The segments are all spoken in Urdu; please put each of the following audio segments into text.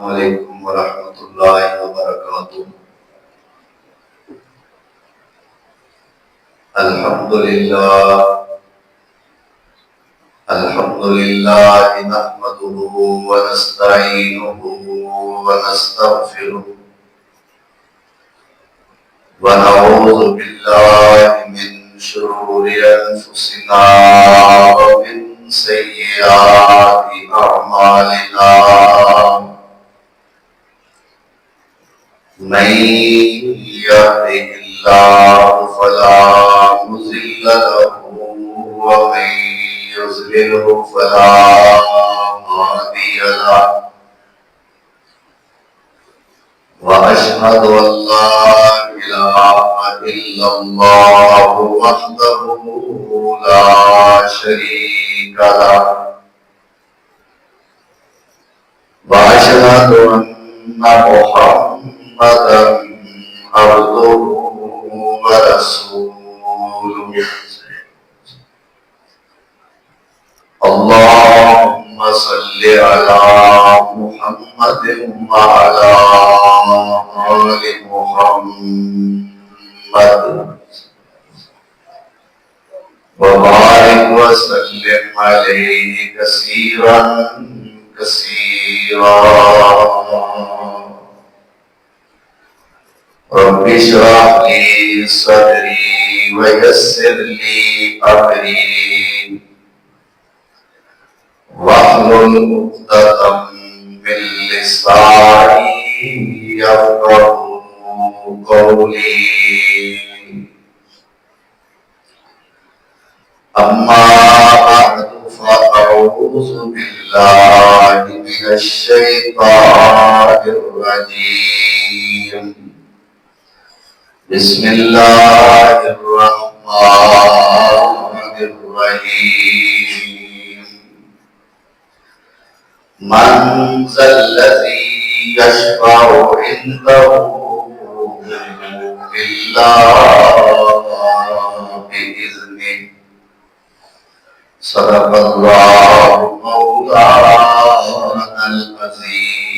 علیکم ورحمۃ اللہ وبرکاتہ۔ الحمد للہ نحمده ونستعینه ونستغفره ونعوذ باللہ من شرور انفسنا ومن سیئات اعمالنا، من يهده الله فلا مضل له ومن يضلله فلا هادي له، وأشهد أن لا إله إلا الله وحده لا شريك له، وأشهد أن محمدا عبده ورسوله، اللهم صل على محمد وعلى آل محمد وبارك وسلم عليه كثيرا كثيرا۔ رب اشرح لي صدري ويسر لي أمري واحلل عقدة من لساني يفقهوا قولي، أما بعد فأعوذ بالله من الشيطان الرجيم، بسم الله الرحمن الرحيم، من ذا الذي يشفع عنده إلا بإذنه، صدق الله مولانا العظيم۔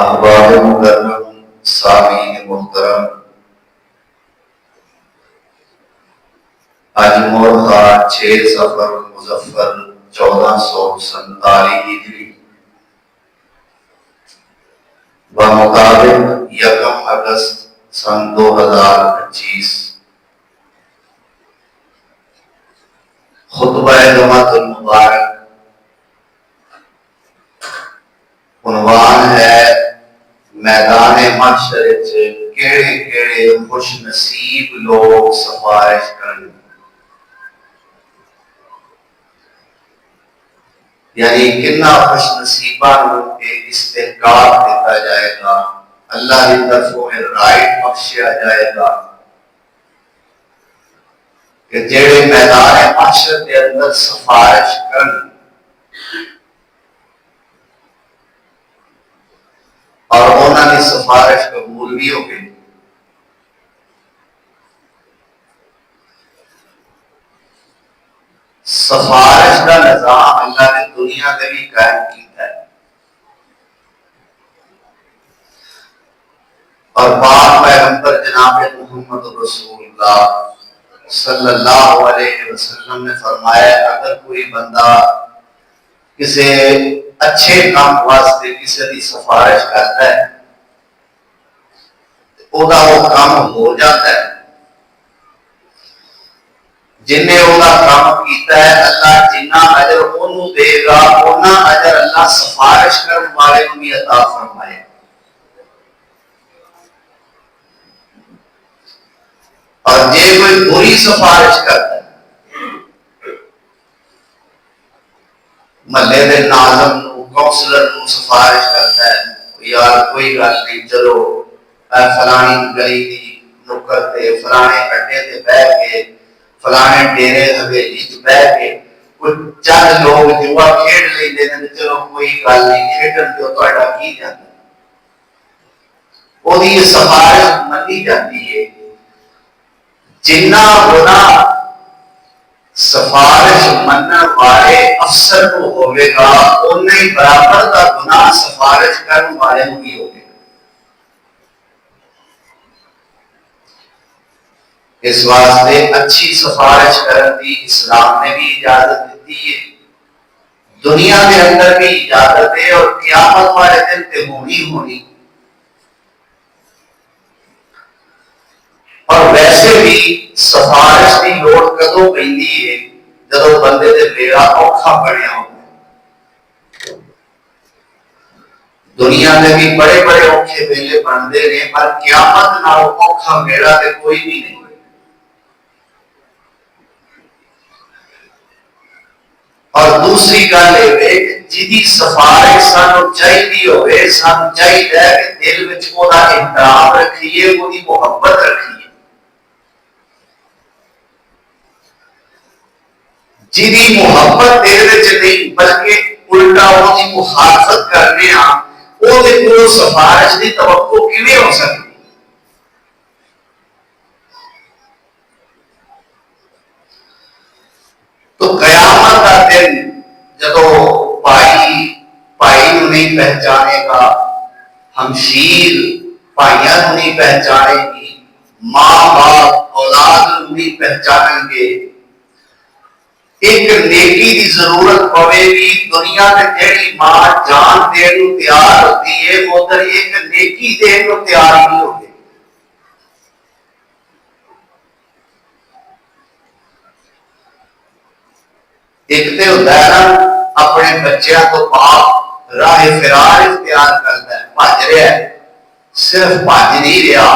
احباب مکرم، سامعین محترم، آج مورخہ 6 صفر مظفر 1447 ہجری بمطابق 1 اگست سن 2025 خطبہ جمعۃ المبارک عنوان ہے میدان محشر سے کیڑے کیڑے خوش نصیب لوگ سفارش کریں، یعنی کنا خوش نصیبان کے استحقاق دیتا جائے گا، اللہ کی طرفوں میں رائٹ بخشیا جائے گا کہ جڑے میدان محشر کے اندر سفارش کرن اور انہوں نے سفارش قبول بھی ہو گئی۔ سفارش کا نظام اللہ نے دنیا کے بھی قائم کیا ہے، اور پاک پیغمبر جناب محمد رسول اللہ صلی اللہ علیہ وسلم نے فرمایا اگر کوئی بندہ کسی اچھے کام واسطے کسی کی سفارش کرتا ہے وہ کام ہو جاتا ہے، جن نے وہ کام کیتا ہے اللہ جنہ اجر انہوں دے گا اتنا اجر اللہ سفارش کرنے والے کو بھی عطا فرمائے۔ اور جے کوئی بری سفارش کرتا ہے، محلے دے ناظم نو کونسلر نو سفارش کرتا ہے، یار کوئی گل نہیں، چلو فلانی گلی دی نکر تے فلانے اڈے تے بیٹھ کے فلانے ڈیرے حویلی چ بیٹھ کے کوئی چند لوگ جوا کھیڈ لیندے نے، چلو کوئی گل نہیں، کھیڈن دیو، تہاڈا کی جاتا ہے، وہ سفارش منی جاتی ہے۔ جنہ گناہ سفارش منن والے افسر کو ہوئے گا اُنہیں ہی برابر کا گناہ سفارش کرنے والے کو بھی ہوگا۔ اس واسطے اچھی سفارش کرنے کی اسلام نے بھی اجازت دیتی ہے، دنیا کے اندر بھی اجازت ہے اور قیامت والے دن تے ہونی۔ اور ویسے بھی سفارش کی لوڑ کدوں پیندی ہے جدوں بندے دے بیڑا اوکھا بنیا ہو۔ دنیا میں بھی بڑے بڑے اوکھے ویلے بنتے ہیں پر قیامت نال اوکھا بیڑا تے کوئی بھی نہیں۔ اور دوسری گل یہ جی سفارش سانو چاہیے ہوئے، سانو چاہیے کہ دل وچ او دا احترام رکھیے، او دی محبت رکھیے، جی محبت دل وچ نہیں بلکہ الٹا او دی مخالفت کرنے ہاں، او دے کول سفارش دی توقع کیویں ہو سکتی؟ تو قیامت کا دن جدو بھائی نہیں پہچانے گا، ہمشیر بھائیاں نہیں پہچانے گی، ماں باپ اولاد نہیں پہچانیں گے، ایک نیکی دی ضرورت پوے گی۔ دنیا میں جیڑی ماں جان دین کو تیار ہوتی ہے ادھر ایک نیکی دین کو تیار نہیں ہوتی۔ ایک تے ہوتا ہے نا اپنے بچیاں تو باپ راہ فرار اختیار کرتا ہے، بھج رہا ہے، صرف بھج نہیں رہا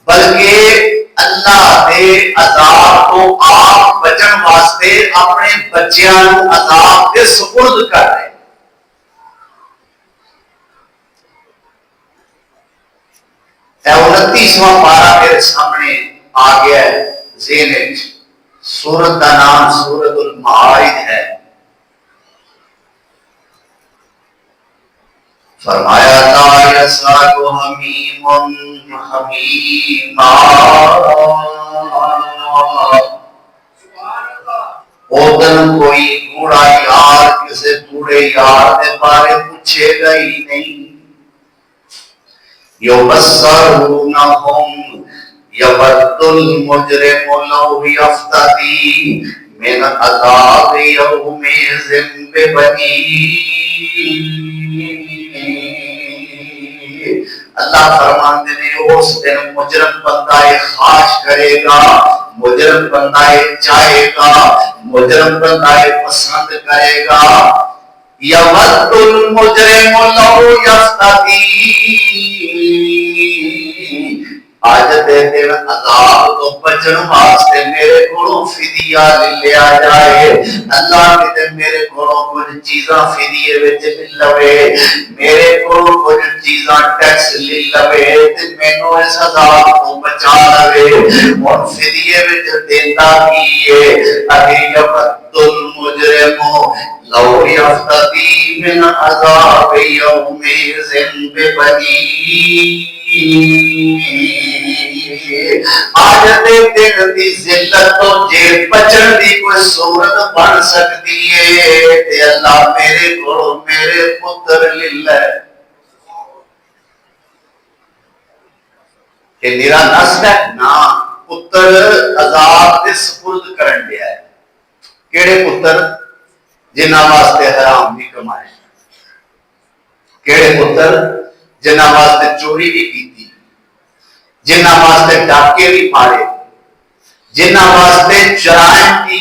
بلکہ اللہ دے عذاب کو آپ بچن واسطے اپنے بچیاں کو عذاب دے سپرد کر رہے۔ اے 29واں پارہ میرے سامنے آ گیا ہے ذہن وچ، سورت کا نام سورت المعارج ہے۔ فرمایا لا یسأل حمیم حمیما، اودن کوئی بوڑھا یار کسی بوڑھے یار دے بارے پوچھے گا ہی نہیں۔ یبصرونہم یود المجرم لو یفتدی من عذاب یومئذ ببنیہ۔ اللہ فرماندے نے اس دن مجرم بندہ خواہش کرے گا، مجرم بندہ چاہے گا، مجرم بندہ پسند کرے گا۔ یود المجرم لو یفتدی، آج دے دن عذاب تو بچن واسطے میرے کولوں فدیہ لیا جائے۔ اللہ کہتے میرے کولوں کچھ چیزاں فدیے وچ لے لوے، میرے کولوں کچھ چیزاں ٹیکس لے لوے تے مینوں اس عذاب تو بچا لوے۔ اور فدیے وچ دیندا کی ہے اگے یبد المجرم لو یفتدی من عذاب یومئذ ببنیہ۔ آج دے دن دی ذلت تو جے بچن دی کوئی صورت بن سکتی ہے تے اللہ میرے کو میرے پتر للہ کہ میرا نسل ہے نا پتر عذاب دے سپرد کرن دیا ہے۔ کیڑے پتر؟ جنہ واسطے حرام بھی کمائے، کیڑے پتر؟ جنہ واسطے چوری بھی کیتی، جنہ واسطے ڈاکے بھی مارے، جنہ واسطے جرائم کی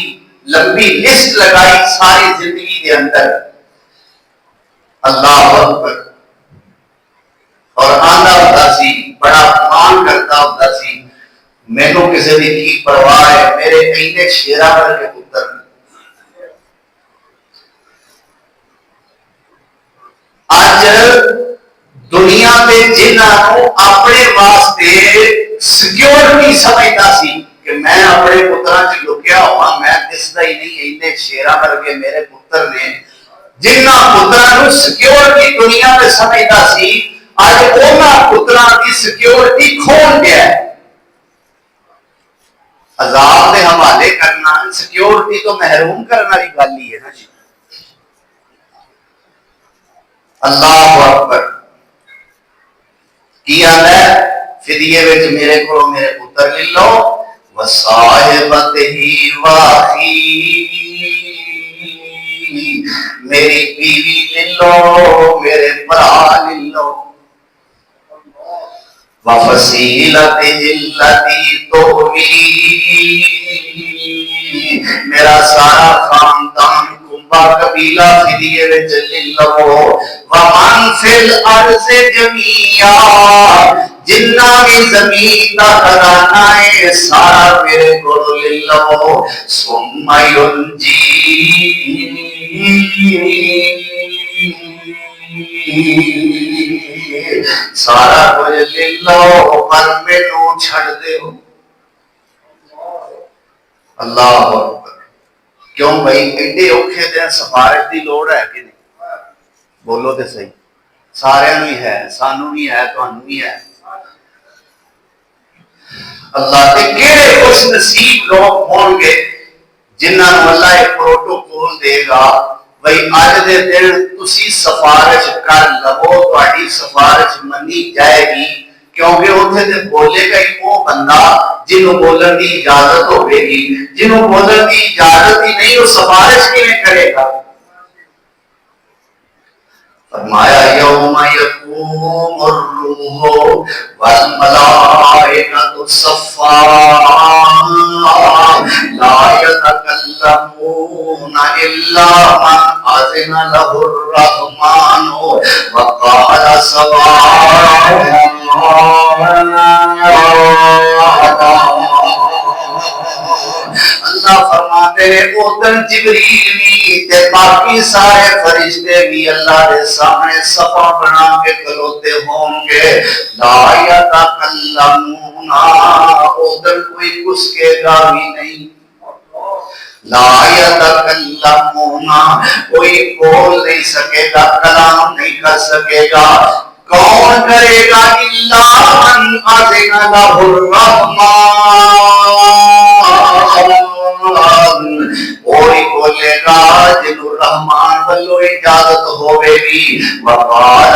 لمبی لسٹ لگائی ساری زندگی کے اندر۔ اللہ اکبر۔ اور آندا ہوتا سی، بڑا مان کرتا ہوتا سی، مینوں کسی دی کی پرواہ ہے، میرے اینے شیراں ورگے پتر۔ آج دنیا میں جنہاں کو اپنے واسطے سیکیورٹی سمجھتا سی کہ میں اپنے پتراں چ لکیا ہوا، میں دسدا ہی نہیں، اینے شیراں ورگے میرے پتر نے، جنہاں پتراں نو سیکیورٹی دنیا میں سمجھتا سی، اج انہاں پتراں دی سیکیورٹی کھول گیا ہے۔ عذاب دے حوالے کرنا، سیکیورٹی تو محروم کرنے والی گل ہی ہے نا جی۔ اللہ اکبر کی آتا ہے فدیے وچ میرے کو میرے پتر لے لو، وصاحبتہ واخی، میری بیوی لے لو، میرے برا لے لو، وفصیلتہ التی تؤوی، میرا سارا خاندان کنبا قبیلہ فدیے وچ لے لو، ومن فی الارض جمیعا، جنہ بھی زمین دا خزانہ ہے سارا میرے کو لے لو، ثم ینجی، سارا کچھ لے لو پر مینوں چھڑ دیو۔ اللہ اکبر، کیوں بھائی ایڈے اوکھے دن سفارش دی لوڑ ہے کہ نہیں؟ بولو تے صحیح، سارے بھی ہے، سانو بھی ہے، تانوں بھی ہے۔ اللہ تے کیڑے خوش نصیب لوگ ہون گے جنہاں نوں اللہ ایک پروٹوکول دے گا، بھئی اج دے دن تسی سفارش کر لو، تہاڈی سفارش منی جائے گی، کیونکہ اتنے تے بولے گا ہی وہ بندہ جنہوں بولن دی اجازت ہوے گی، جنہوں بولن دی اجازت ہی نہیں وہ سفارش کیویں کرے گا؟ فرمایا یوم یقوم الروح والملائکۃ صفا لا یتکلمون الا من اذن له الرحمن وقال سبحان اللہ فرماتے ہیں ادھر جبریل بھی تے باقی سارے فرشتے بھی اللہ کے سامنے صفا بنا کے کھلوتے ہوں گے، لا یتکلمون، ادھر کوئی گسکے گا بھی نہیں، لا یتکلمون، کوئی بول نہیں سکے گا، کلام نہیں کر سکے گا، کون کرے گا؟ الا من اذن له الرحمن، وہی بولے گا جنہوں رحمان والو اجازت ہوئے گی، وقال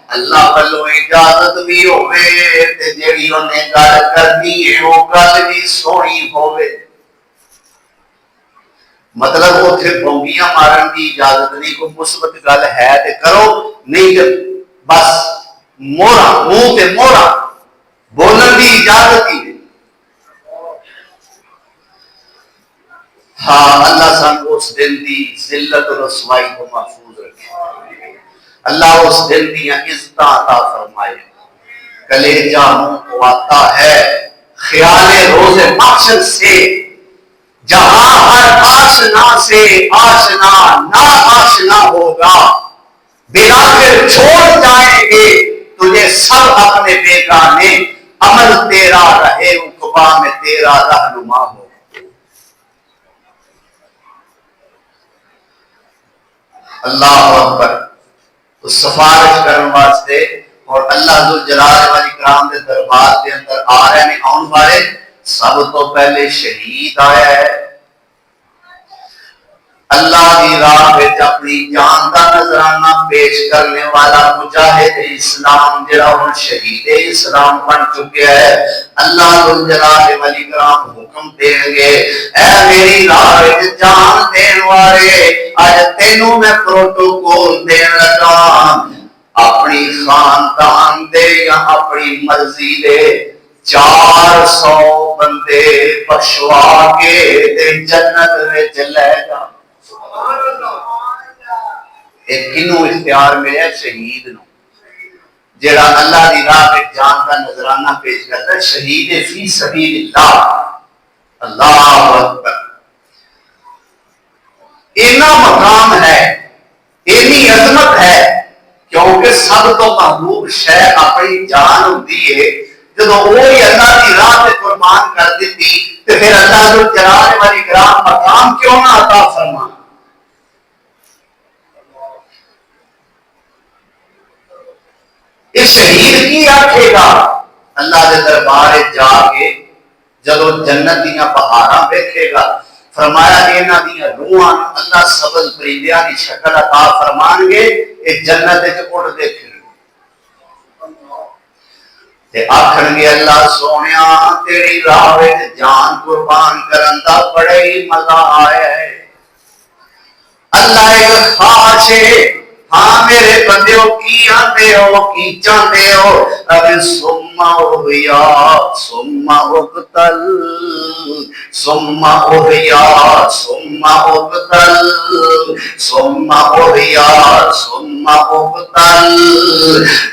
اللہ والو اجازت بھی ہوئے تے جیڑی انہیں گل کرنی ہے وہ گل بھی سونی ہوئے۔ مطلب اتنے بونگیاں مارن کی اجازت نہیں، کوئی مثبت گل ہے تے کرو، نہیں تے بس مورا منہ تے مورا، بولن کی اجازت ہی نہیں۔ ہاں اللہ سان اس دن دی ذلت و رسوائی کو محفوظ رکھے، اللہ اس دن دی عزت عطا فرمائے۔ کلیجہ منہ کو آتا ہے خیال روز محشر سے، جہاں ہر آشنا سے آشنا نا آشنا ہوگا، بلاخر چھوڑ جائیں گے تجھے سب اپنے بیگانے، عمل تیرا رہے عقبہ میں تیرا رہنما ہو۔ اللہ اکبر، تو سفارش کرنے واسطے اور اللہ ذوالجلال والاکرام دے دربار دے اندر آ رہے ہیں آن والے، سب تو پہلے شہید آیا ہے، اللہ کی راہ وچ اپنی جان کا نذرانہ پیش کرنے والا مجاہد اسلام جڑا ہن شہید اسلام بن چکا ہے، اللہ ذوالجلال والاکرام حکم دیں گے، اے میری راہ وچ جان دین والے، اج تینوں میں پروٹوکول دین لگا، اپنی خاندان دے یا اپنی مرضی دے 400 بندے بخشوا کے تے جنت وچ لے جا۔ ایک کنوں اختیار ملے شہید نو، جڑا اللہ دی راہ میں جان کا نذرانہ پیش کرتا ہے، شہید فی سبیل اللہ۔ اللہ اکبر، اینا مقام ہے، اینی عظمت ہے، کیونکہ سب تو محبوب شے اپنی جان ہوتی ہے، جب وہی اللہ کی راہ میں قربان کر دیتی تو پھر اللہ جو جلال والاکرام مقام کیوں نہ عطا فرما۔ یہ شہید کی آکھے گا اللہ دے دربار جا کے جدو جنت دیاں بہاراں دیکھے گا، فرمایا انہاں دیاں روحاں اللہ سبز پرندیاں دی شکل عطا فرمان گے، یہ جنت وچ اڑ دے پھر تے آکھن گے اللہ سونیا تیری راہ وچ جان قربان کرن دا بڑا ہی مزہ آیا ہے۔ اللہ ایک خواہش ہے، ہاں میرے بندیو کی آندے ہو کی چاہتے ہو، اب سما اوہیا سما اقتل سما اوہیا سما اقتل سما اوہیا سما اقتل۔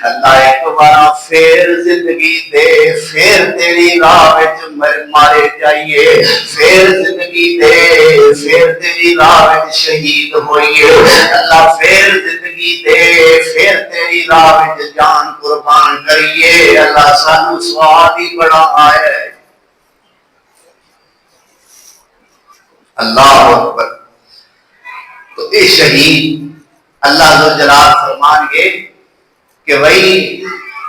اللہ ایک بار پھر زندگی دے، پھر تیری راہ وچ مارے جائیے، پھر زندگی دے، پھر تیری راہ وچ شہید ہوئیے، اللہ پھر زندگی دے، پھر تیری راہ وچ جان قربان کریے۔ اللہ سانو سواد ہی بڑا آیا ہے۔ اللہ اکبر۔ تو اے شہید اللہ ذوالجلال فرمان گے کہ بھائی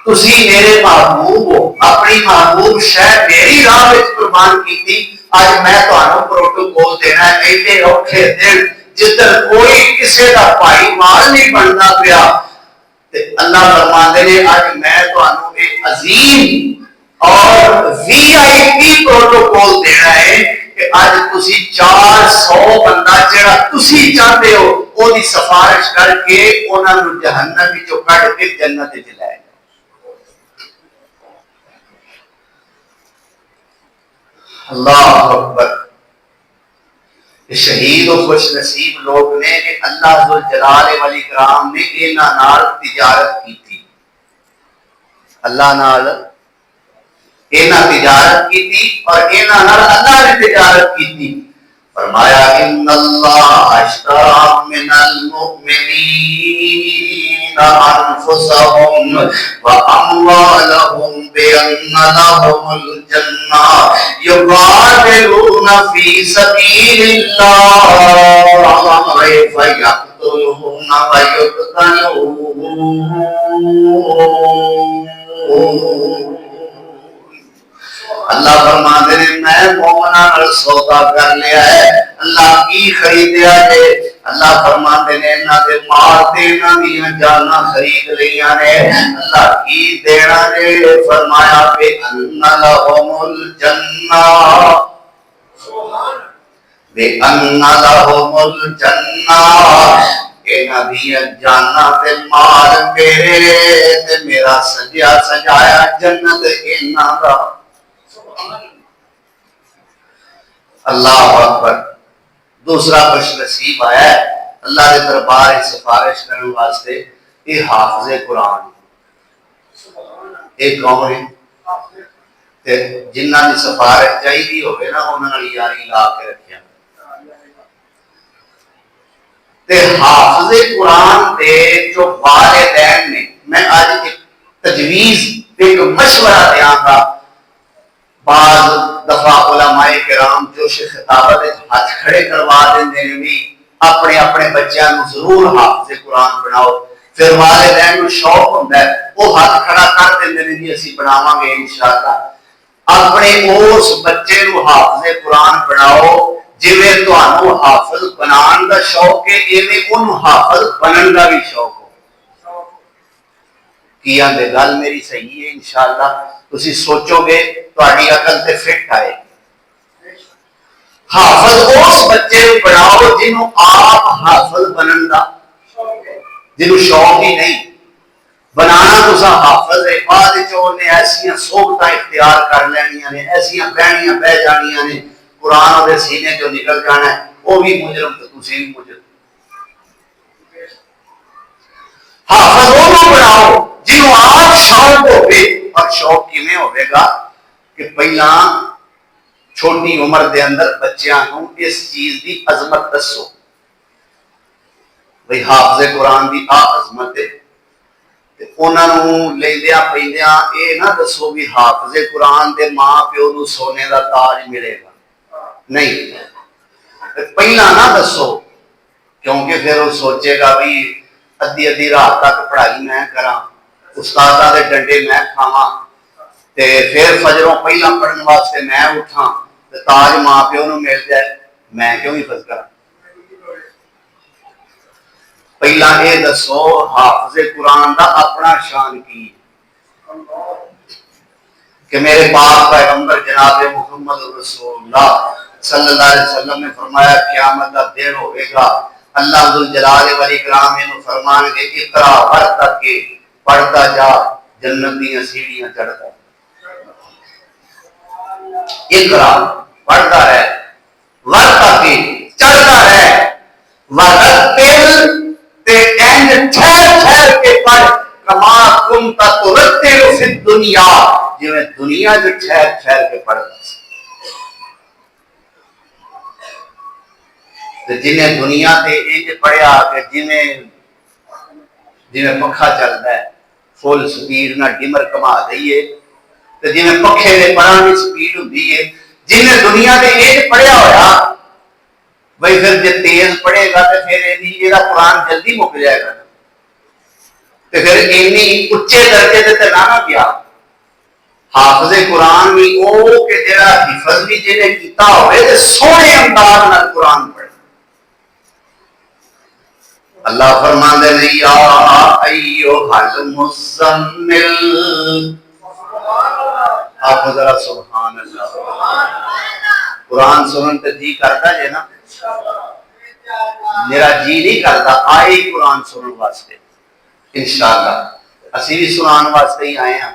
تسی میرے محبوب ہو، اپنی محبوب شہ میری راہ وچ قربان کیتی، اج میں تانوں پروٹوکول دینا ہے، ایڈے اوکھے دن جدھر کوئی کسی دا بھائی مال نہیں بنتا پیا، اللہ فرماندے نے اج میں تانوں ایک عظیم اور وی آئی پی پروٹوکول دینا ہے کہ اج تسی 400 بندہ جڑا تسی چاہتے ہو وہ دی سفارش کر کے انہاں نوں جہنم وچوں کڈ کے جنت وچ لے جاؤ۔ اللہ اکبر۔ شہید و خوش نصیب لوگ نے کہ اللہ ذوالجلال والاکرام نے انہاں نال تجارت کی تھی، اللہ نال انہاں تجارت کی تھی اور انہاں نال اللہ نے تجارت کی تھی۔ فرمایا ان اللہ اشتری من المؤمنین انفسهم واموالهم بان لهم الجنہ یقاتلون فی سبیل اللہ فیقتلون ویقتلون۔ اللہ فرماتے ہیں میں مومنہ نال سودا کر لیا ہے۔ اللہ کی خریدیا ہے؟ اللہ فرماتے ہیں انہاں دے مال تے انہاں دیاں جاناں خرید لیاں نے۔ اللہ کی دینا نے؟ فرمایا کہ ان لہم الجنہ بے ان لہم الجنہ، انہاں دیاں جاناں تے مال میرے تے میرا سجیا سجایا جنت انہاں دا۔ اللہ اکبر۔ دوسرا خوش نصیب آیا ہے اللہ کے دربار سفارش کرنے واسطے، یہ حافظ قرآن، یہ کون ہے؟ جنہ کی سفارش چاہیے ہوگی نا انہوں نے یاری لا کے رکھیا۔ حافظ قرآن دے جو والدین نے، میں آج ایک تجویز ایک مشورہ دیا گا، بعض دفعہ علماء کرام جوش خطابت ہاتھ کھڑے کروا دیندے نے بھی اپنے اپنے بچیاں نو ضرور حافظ قرآن بناؤ، پھر والدین نو شوق ہوندا ہے وہ ہاتھ کھڑا کر دیندے نے جی اسی بناواں گے انشاءاللہ۔ اپنے اس بچے نو حافظ قرآن بناؤ جویں تانوں حافظ بنان دا شوق ہے، ایویں اونوں حافظ بنن دا بھی شوق ہو۔ کیا دے گل میری صحیح ہے انشاءاللہ؟ تسی سوچو گے تہاڈی عقل تے فٹ آئے گی۔ حافظ اس بچے کو بناؤ جنوں آپ حافظ بنن دا جنوں شوق ہی نہیں، بنانا تسا حافظ ہے، بعد چ نے ایسیاں صحبتاں اختیار کر لینیاں نے، ایسیاں بہنیاں بہ جانیاں نے، قرآن دے سینے چوں نکل جانا ہے، وہ بھی مجرم تے تسی بھی مجرم۔ حافظ وہ بناؤ جنوں آپ شوق ہوگے، اور شوق کیویں ہوے گا کہ پہلا چھوٹی عمر دے اندر بچیاں نوں اس چیز دی عظمت دسو، بھئی حافظ قرآن دی آ عظمت ہے، تے انہاں نوں لیندیاں پیندیاں اے نہ دسو بھی حافظ قرآن دے ماں پیو نوں سونے دا تاج ملے گا، نہیں، پہلا نہ دسو، کیونکہ پھر وہ سوچے گا بھی ادھی ادھی رات تک پڑھائی میں کراں، استاداں دے ڈنڈے میں کھاواں تے پھر فجروں پہلا پڑھن واسطے میں اٹھاں تے تاج ماں پیو نوں مل جائے، میں کیوں حفظ کراں؟ پہلا یہ دسو حافظ قرآن دا اپنا شان کی کہ میرے پاک پیغمبر جناب محمد رسول اللہ صلی اللہ علیہ وسلم نے فرمایا قیامت کا دن ہوئے گا، اللہ ذوالجلال والاکرام انہوں فرمان گے اقرا ورتا کے پڑھتا جا جنت دیاں سیڑھیاں چڑھتا، اقرا پڑھتا ہے ورتا کے چڑھتا ہے، ورتل تے اینڈ ٹھہر ٹھہر کے پڑھ کما کنت ترتل فی الدنیا، جویں دنیا جو ٹھہر ٹھہر کے پڑھتا تے جنہیں دنیا تے انج پڑھیا کہ جویں پکھا چلدا ہے فل سپیڈ نہ ڈمر کما دئیے تے جویں پکھے دے پراں دی سپیڈ ہوندی ہے، جنہیں دنیا تے انج پڑھیا ہویا بھئی پھر جے تیز پڑھے گا تے پھر یہ قرآن جلدی مک جائے گا تے پھر اینی اچے درجے تے نہ گیا۔ حافظ قرآن بھی او کہ جڑا حفظ بھی جنہیں کیتا ہوئے تے سونے انداز نال قرآن پڑھے۔ اللہ فرماندے نے یا ایھا المزمل، آپ ذرا سبحان اللہ، قرآن سنن تے جی کرتا جے نا، میرا جی نہیں کرتا آئے قرآن سنن واسطے انشاءاللہ، اسی بھی سنان واسطے ہی آئے ہیں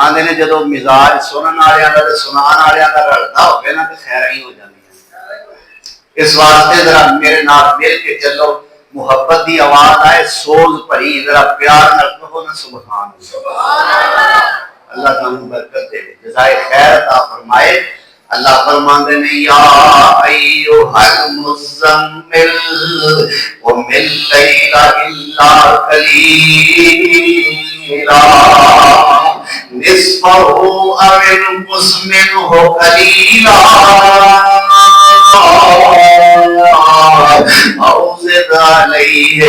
آندے نے جدو مزاج سنن آلیاں دا تے سنان آلیاں دا رلدا ہوگے نا تے خیر ہی ہو جاندی ہے۔ اس واسطے ذرا میرے نال مل کے چلو، محبت دی آواز آئے سوز بھری ذرا پیار نال کہو نا سبحان اللہ، اللہ تعالی برکت دے جزائے خیر عطا فرمائے۔ اللہ فرماندے نے یا ایھا المزمل قم اللیل الا قلیلا نصفہ او انقص منہ قلیلا او زد علیہ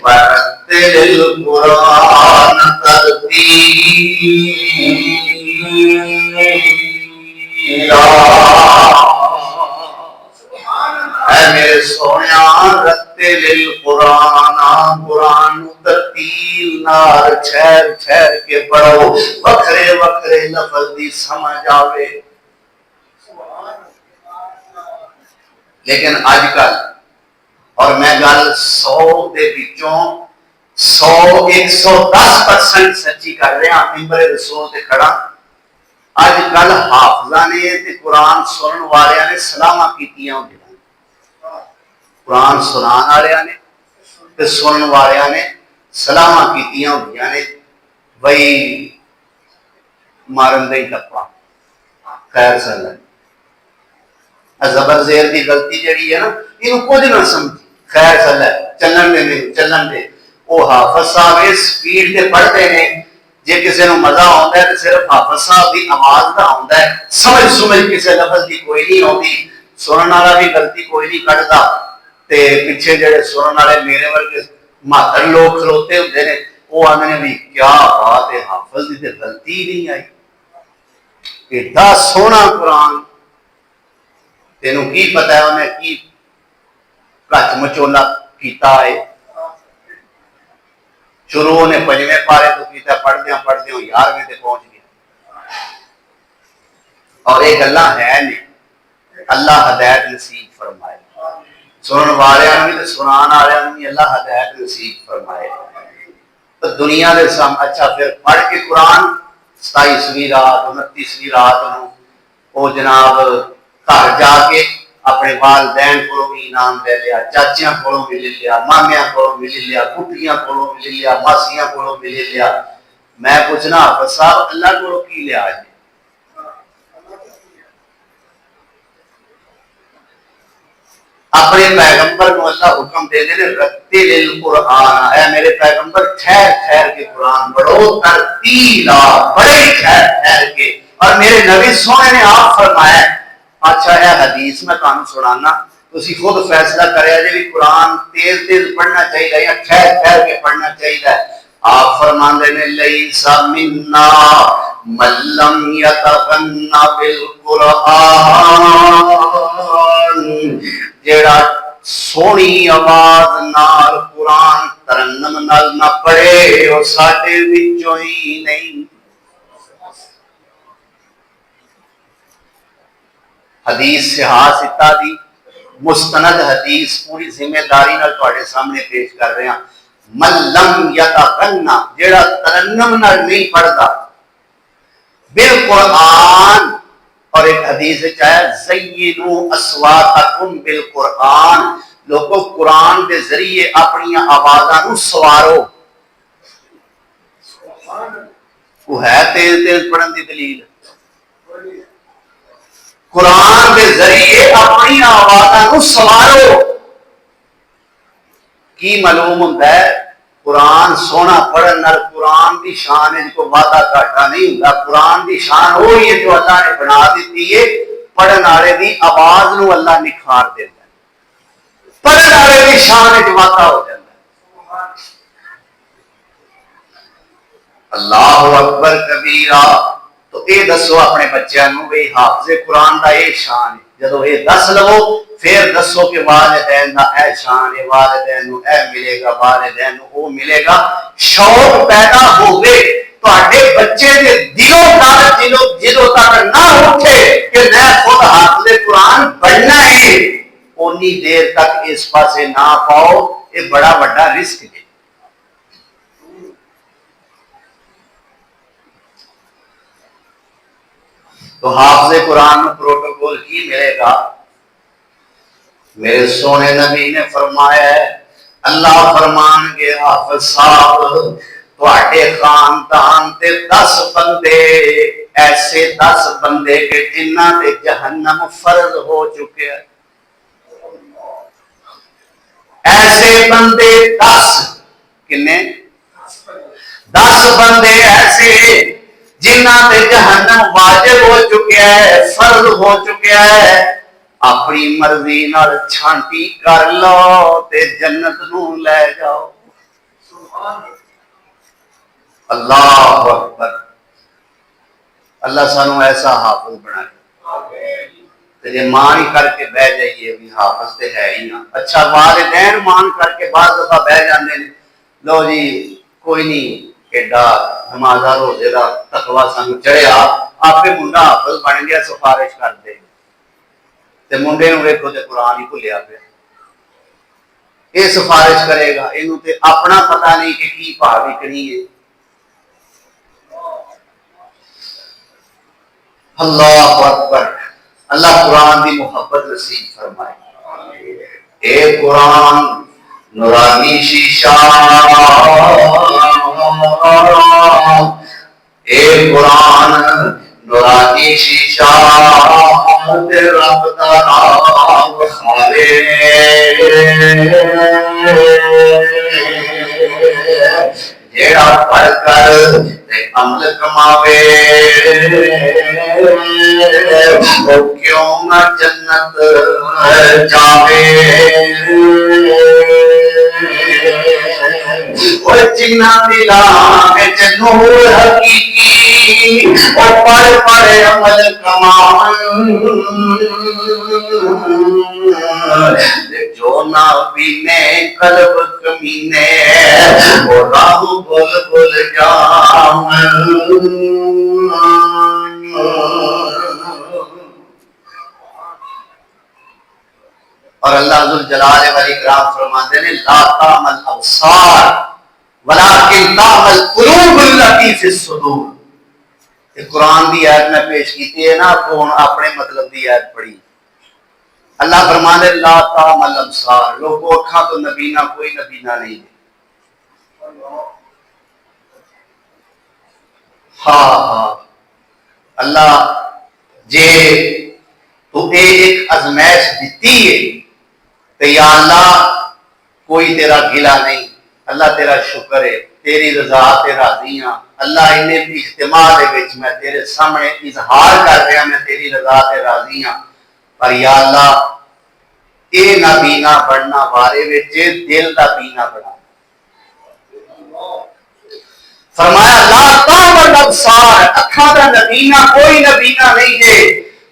ورتل القرآن ترتیلا۔ اے میرے سونیا رتل القرآن، قرآن ترتیل نال ٹھہر ٹھہر کے پڑھو، وکھرے وکھرے لفظ دی سمجھ آوے۔ لیکن آج کل اور میں گل 100 دے وچوں 110% سچی کر رہا ممبر رسول تے کھڑا، اج کل حافظاں نے تے قرآن سنن والیاں نے سلاماں کیتیاں ہوندیاں، قرآن سنان والیاں نے تے سنن والیاں نے سلاماں کیتیاں ہوندیاں نے، بھئی مارن دے ٹپا خیر سلام زبر زیر دی غلطی جڑی ہے نا اینو کچھ نہ سمجھی، خیر سلام چلن دے چلن دے۔ وہ حافظ صاحب اس سپیڈ تے پڑھتے ہیں، جے کسی نو مزہ آتا ہے تو صرف حافظ صاحب دی آواز دا آتا ہے، سمجھ کسی لفظ دی کوئی نہیں آتی، سنن والا بھی غلطی کوئی نہیں کٹتا تے پیچھے جڑے سنن والے میرے ورگے مہتر لوگ کھلوتے ہوندے نے وہ آندے نے بھی کیا بات ہے حافظ دی تے غلطی نہیں آئی، ایڈا سونا قرآن، تینوں کی پتہ ہے انہیں کی کچ مچولا کیتا ہے۔ شروع نے 5ویں پارے تو کیتا، پڑھدیاں 11ویں تے پہنچ گیا، اور ایک اللہ ہے نہیں، اللہ ہدایت نصیب فرمائے، سنن والیاں بھی تے سنان والیاں بھی اللہ ہدایت نصیب فرمائے۔ تو دنیا دے سام اچھا پھر پڑھ کے قرآن 27ویں رات 29ویں رات نو او جناب گھر جا کے اپنے والدین کو بھی انعام لے لیا، چاچیاں کو بھی لے لیا، مامیاں کو بھی لے لیا، پھوپھیاں کو بھی لے لیا، ماسیاں کو بھی لے لیا۔ میں پوچھنا حافظ صاحب اللہ کو کی لیا جی؟ اپنے پیغمبر کو اللہ حکم دے دے رتل القرآن، ہے میرے پیغمبر ٹھہر ٹھہر کے قرآن پڑھو، ترتیلا بڑے ٹھہر ٹھہر کے، اور میرے نبی سونے نے آپ فرمایا۔ اچھا ہے حدیث میں تمہیں سنانا، تسی خود فیصلہ کرے جی بھی قرآن تیز تیز پڑھنا چاہیے یا ٹھہر ٹھہر کے پڑھنا چاہیے۔ آپ فرماندے نے لیس منا من لم یتغنى بالقرآن، جیڑا سونی آواز نال قرآن ترنم نال نہ پڑھے وہ ساڈے وچوں ہی نہیں۔ حدیث صحاح ستہ دی مستند حدیث پوری ذمہ داری نال تواڈے سامنے پیش کر رہے ہیں۔ من لم یتغنى، جیڑا ترنم نال نہیں پڑھدا، بالقرآن، اور ایک حدیث ہے زینوا اصواتکم بالقرآن، لوگوں قرآن کے ذریعے اپنی آوازاں نو سوارو۔ وہ ہے تیز تیز پڑھن دی دلیل، قرآن کے ذریعے اپنی آوازاں نو سوارو۔ کی معلوم ہوتا ہے قرآن سونا پڑھن نال قرآن دی شان ہے کو وعدہ گھاٹا نہیں ہوندا۔ قرآن دی شان وہی ہے جو اللہ نے بنا دیتی ہے، پڑھن والے دی آواز نو اللہ نکھار دیندا ہے، پڑھن والے دی شان وچ واقع ہو جاندا ہے۔ اللہ اکبر کبیرہ۔ تو اے دسو اپنے بچیاں نو بھی حافظ قرآن دا اے شان ہے، جدو یہ دس لو پھر دسو کہ والدین دا اے شان ہے، والدین نو اے ملے گا، والدین نو او ملے گا۔ شوق پیدا ہوئے تواڈے بچے دے دلوں نال جدوں تک نہ اٹھے کہ میں خود حافظ قرآن بننا ہے، اونی دیر تک اس پاسے نہ پاؤ، یہ بڑا بڑا رسک ہے۔ تو حافظ قرآن میں پروٹوکول کی ملے گا؟ میرے سونے نبی نے فرمایا ہے، اللہ فرمان گے حافظ صاحب تواڈے خاندان تے 10 بندے ایسے 10 بندے کہ جنہاں تے جہنم فرض ہو چکے ہیں، ایسے بندے 10 کنے 10 بندے ایسے جنہاں تے جہنم واجب ہو چکیا ہے، فرض ہو چکیا ہے، اپنی مرضی نال چھانٹی کر لو تے جنت نو لے جاؤ۔ اللہ اکبر۔ اللہ سانو ایسا حافظ بنائے تے جے مان کر کے بہ جائیے بھی حافظ تے ہے ہی نہ۔ اچھا والدین مان کر کے بعض دفعہ بہ جاندے نے، لو جی کوئی نہیں ایڈا نمازا روزے دا تقوی سانو چڑھیا، آپ منڈا حافظ بن گیا، سفارش کر دے تے منڈے نو ویکھو تے قرآن ہی بھولیا پیا، یہ سفارش کرے گا، اینو تے اپنا پتہ نہیں کہ کی بھا وکڑی ہے۔ اللہ اکبر۔ اللہ قرآن دی محبت نصیب فرمائے۔ اے قرآن نورانی شیشہ، اے قرآن نورانی شیشہ، تے رب دا نام کھاوے، جیڑا پڑھ کر تے عمل کماوے، وہ کیوں نہ جنت جاوے۔ وہ جنہ دلاں وچ نور حقیقی، وہ پڑھ پڑھ عمل کمان، جو نہ بینے قلب کمینے، وہ راہ بول بول جام۔ اور اللہ ذوالجلال والاکرام فرماتے ہیں لا تعمل ابصار ولکن تعمل قلوب التي في الصدور۔ یہ قرآن دی آیت میں پیش کیتی ہے نا، کون اپنے مطلب دی آیت پڑھی۔ اللہ فرماتے ہیں لا تعمل ابصار، لوگوں اکھاں تو نبینا کوئی نبینا نہیں ہے۔ ہاں اللہ جے تو ایک ازمائش دیتی ہے کہ یا اللہ کوئی تیرا گلا نہیں، اللہ تیرا شکر ہے، تیری رضا تے راضی ہاں اللہ، انہیں بھی اجتماع دے وچ میں تیرے سامنے اظہار کر رہا میں تیری رضا تے راضی ہاں، پر یا اللہ اے نہ بینا بڑھنا بارے وچ دل دا بینا بڑھا۔ فرمایا لا تعمل ابصار، اکھاں دا نبینا کوئی نبینا نہیں جے،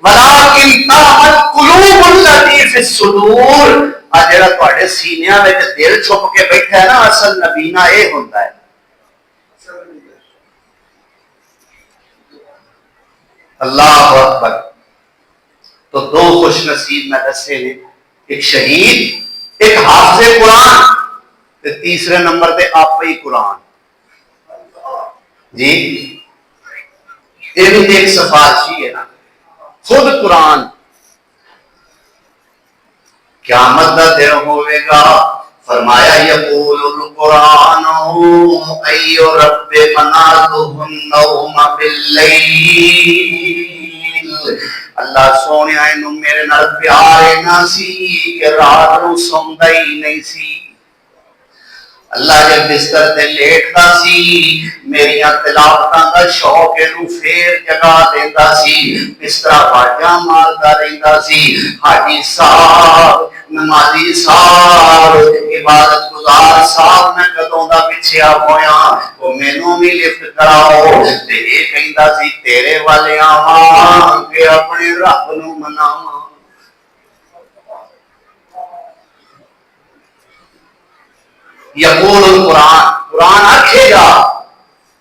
ولکن تعمل قلوب التی فی الصدور، آ جڑا تواڈے سینیاں وچ دل چھپ کے بیٹھا ہے نا، اصل نبینا اے ہوندا ہے۔ اللہ اکبر۔ تو دو خوش نصیب میں دسے نے، ایک شہید، ایک حافظ قرآن، تے تیسرے نمبر تے آپ ہی قرآن۔ جی یہ بھی ایک سفارشی ہے نا، خود قرآن۔ قیامت دا دن ہوئے گا، فرمایا یقول القرآن ای رب منعته النوم باللیل، اللہ سونے اینو میرے نال پیار نہ سی کہ رات نو سوندا ہی نہیں سی۔ اللہ جب بستر تے لیٹدا سی میری تلاوتاں دا شوق اینو پھر جگا دیندا سی، بستر واجاں ماردا رہندا سی، حاجی صاحب، نمازی صاحب، عبادت گزار صاحب، میں کدوں دا پچھیا ہویا، او مینوں بھی لفٹ کراؤ، تے اے کہندا سی تیرے والے آواں کہ اپنے رب نو مناواں۔ یقول القرآن، قرآن آکھے گا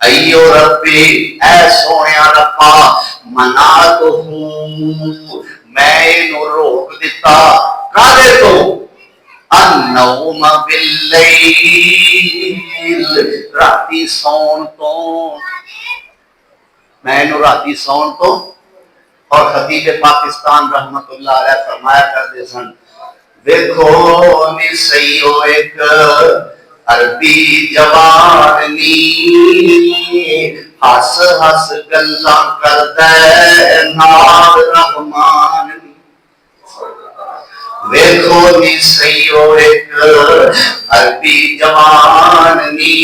ایو ربی، اے سونیا ربا، منعتہ، میں انہوں روک دیتا، کادے تو، النوم باللیل، راتی سون تو، میں انہوں راتی سون تو۔ اور خطیب پاکستان رحمت اللہ علیہ فرمایا کرتے سن، دیکھو نی سیو ایک عربی جوان نی، ہس ہس گلاں کردے نال رحمان نی، ویکھو نی سیو ایک عربی جوان نی،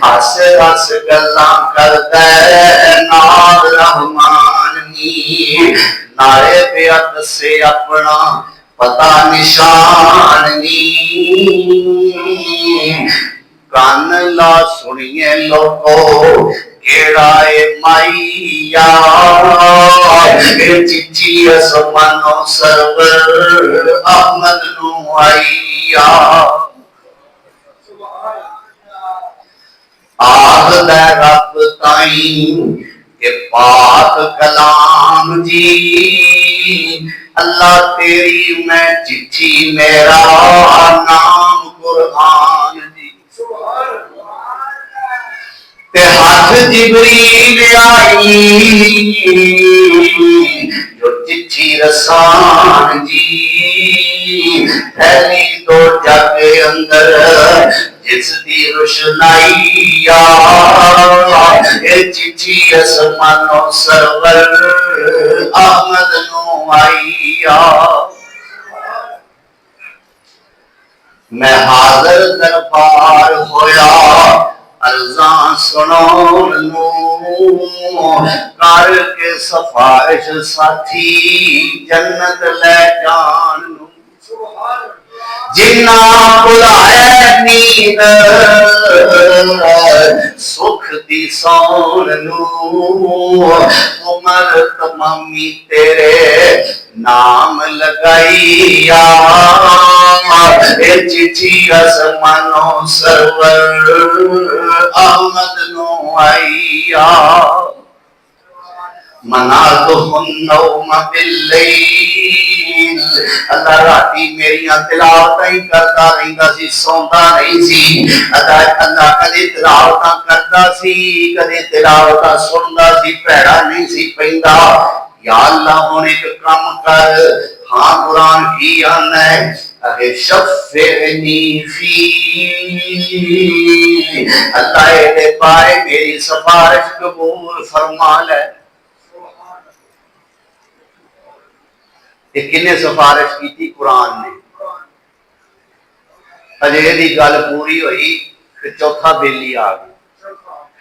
ہس ہس گلاں کردے نال رحمان نی، نارے پیا دسے اپنا پتا نشان نی، کان لا سنیے لوگو کیڑا اے مائیا، اے چچی اسمانو سرور احمد نو آئیا، آہ دے رب تائیں کہ پاک کلام جی، اللہ تیری میں چٹھی میرا نام قرآن جی، تے ہاتھ جبریل آئی جو چٹھی رسان جی، پھیلی دو جگ اندر جس دی روشنائی، اے چٹھی اسمانو سرور احمد نو آئی، میں حاضر دربار ہویا عرضاں سنون نو، کر کے سفارش ساتھی جنت لے جان نو، جنا بلائے نیند سکھ دی سون نو، عمر تمامی تیرے نام لگائیا، اے چٹھی اسمانو سرور احمد نو آئیا، منعتہ النوم باللیل، اللہ راتی میریاں تلاوتاں ہی کرتا رہندا سی، سوندا نہیں سی، اللہ کدی تلاوتاں کرتا سی، کدی تلاوتاں سندا سی، پیڑا نہیں سی پیندا، یا اللہ ہن ایک کم کر، ہاں قرآن کی آنا ہے، اگر شفعنی فی، اللہ اے پائے میری سفارش قبول فرما لے۔ کہ کنے سفارش کی تھی قرآن نے، اجے دی گل پوری ہوئی کہ چوتھا بیلی آ گئی،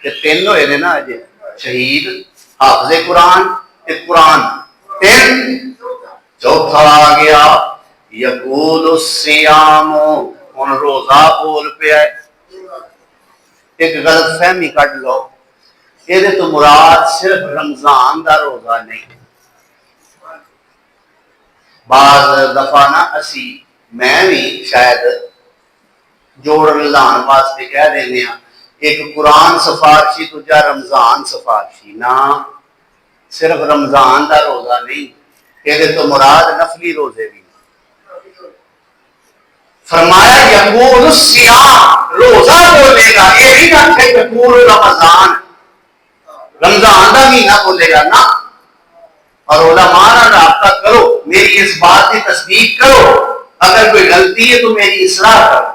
کہ تین ہوئے نے نا اجے، شہید، حافظ قرآن تے قرآن، تین، چوتھا آ گیا یقول الصیام، ان روزہ بول پہ آئے، ایک غلط فہمی کٹ لو، یہ تو مراد صرف رمضان دا روزہ نہیں، بعض دفعہ نا اسی میں بھی شاید جوڑ لان واسطے کہہ دینے ہاں ایک قرآن سفارشی دوجا رمضان سفارشی، نہ صرف رمضان دا روزہ نہیں، یہ تو مراد نفلی روزے بھی۔ فرمایا یقول الصیام، روزہ بولے گا، یہ نہیں نہ کہ یقول رمضان، رمضان دا مہینہ بولے گا نا۔ اور علماء نہ رابطہ کرو، میری اس بات کی تصدیق کرو، اگر کوئی غلطی ہے تو میری اصلاح کرو۔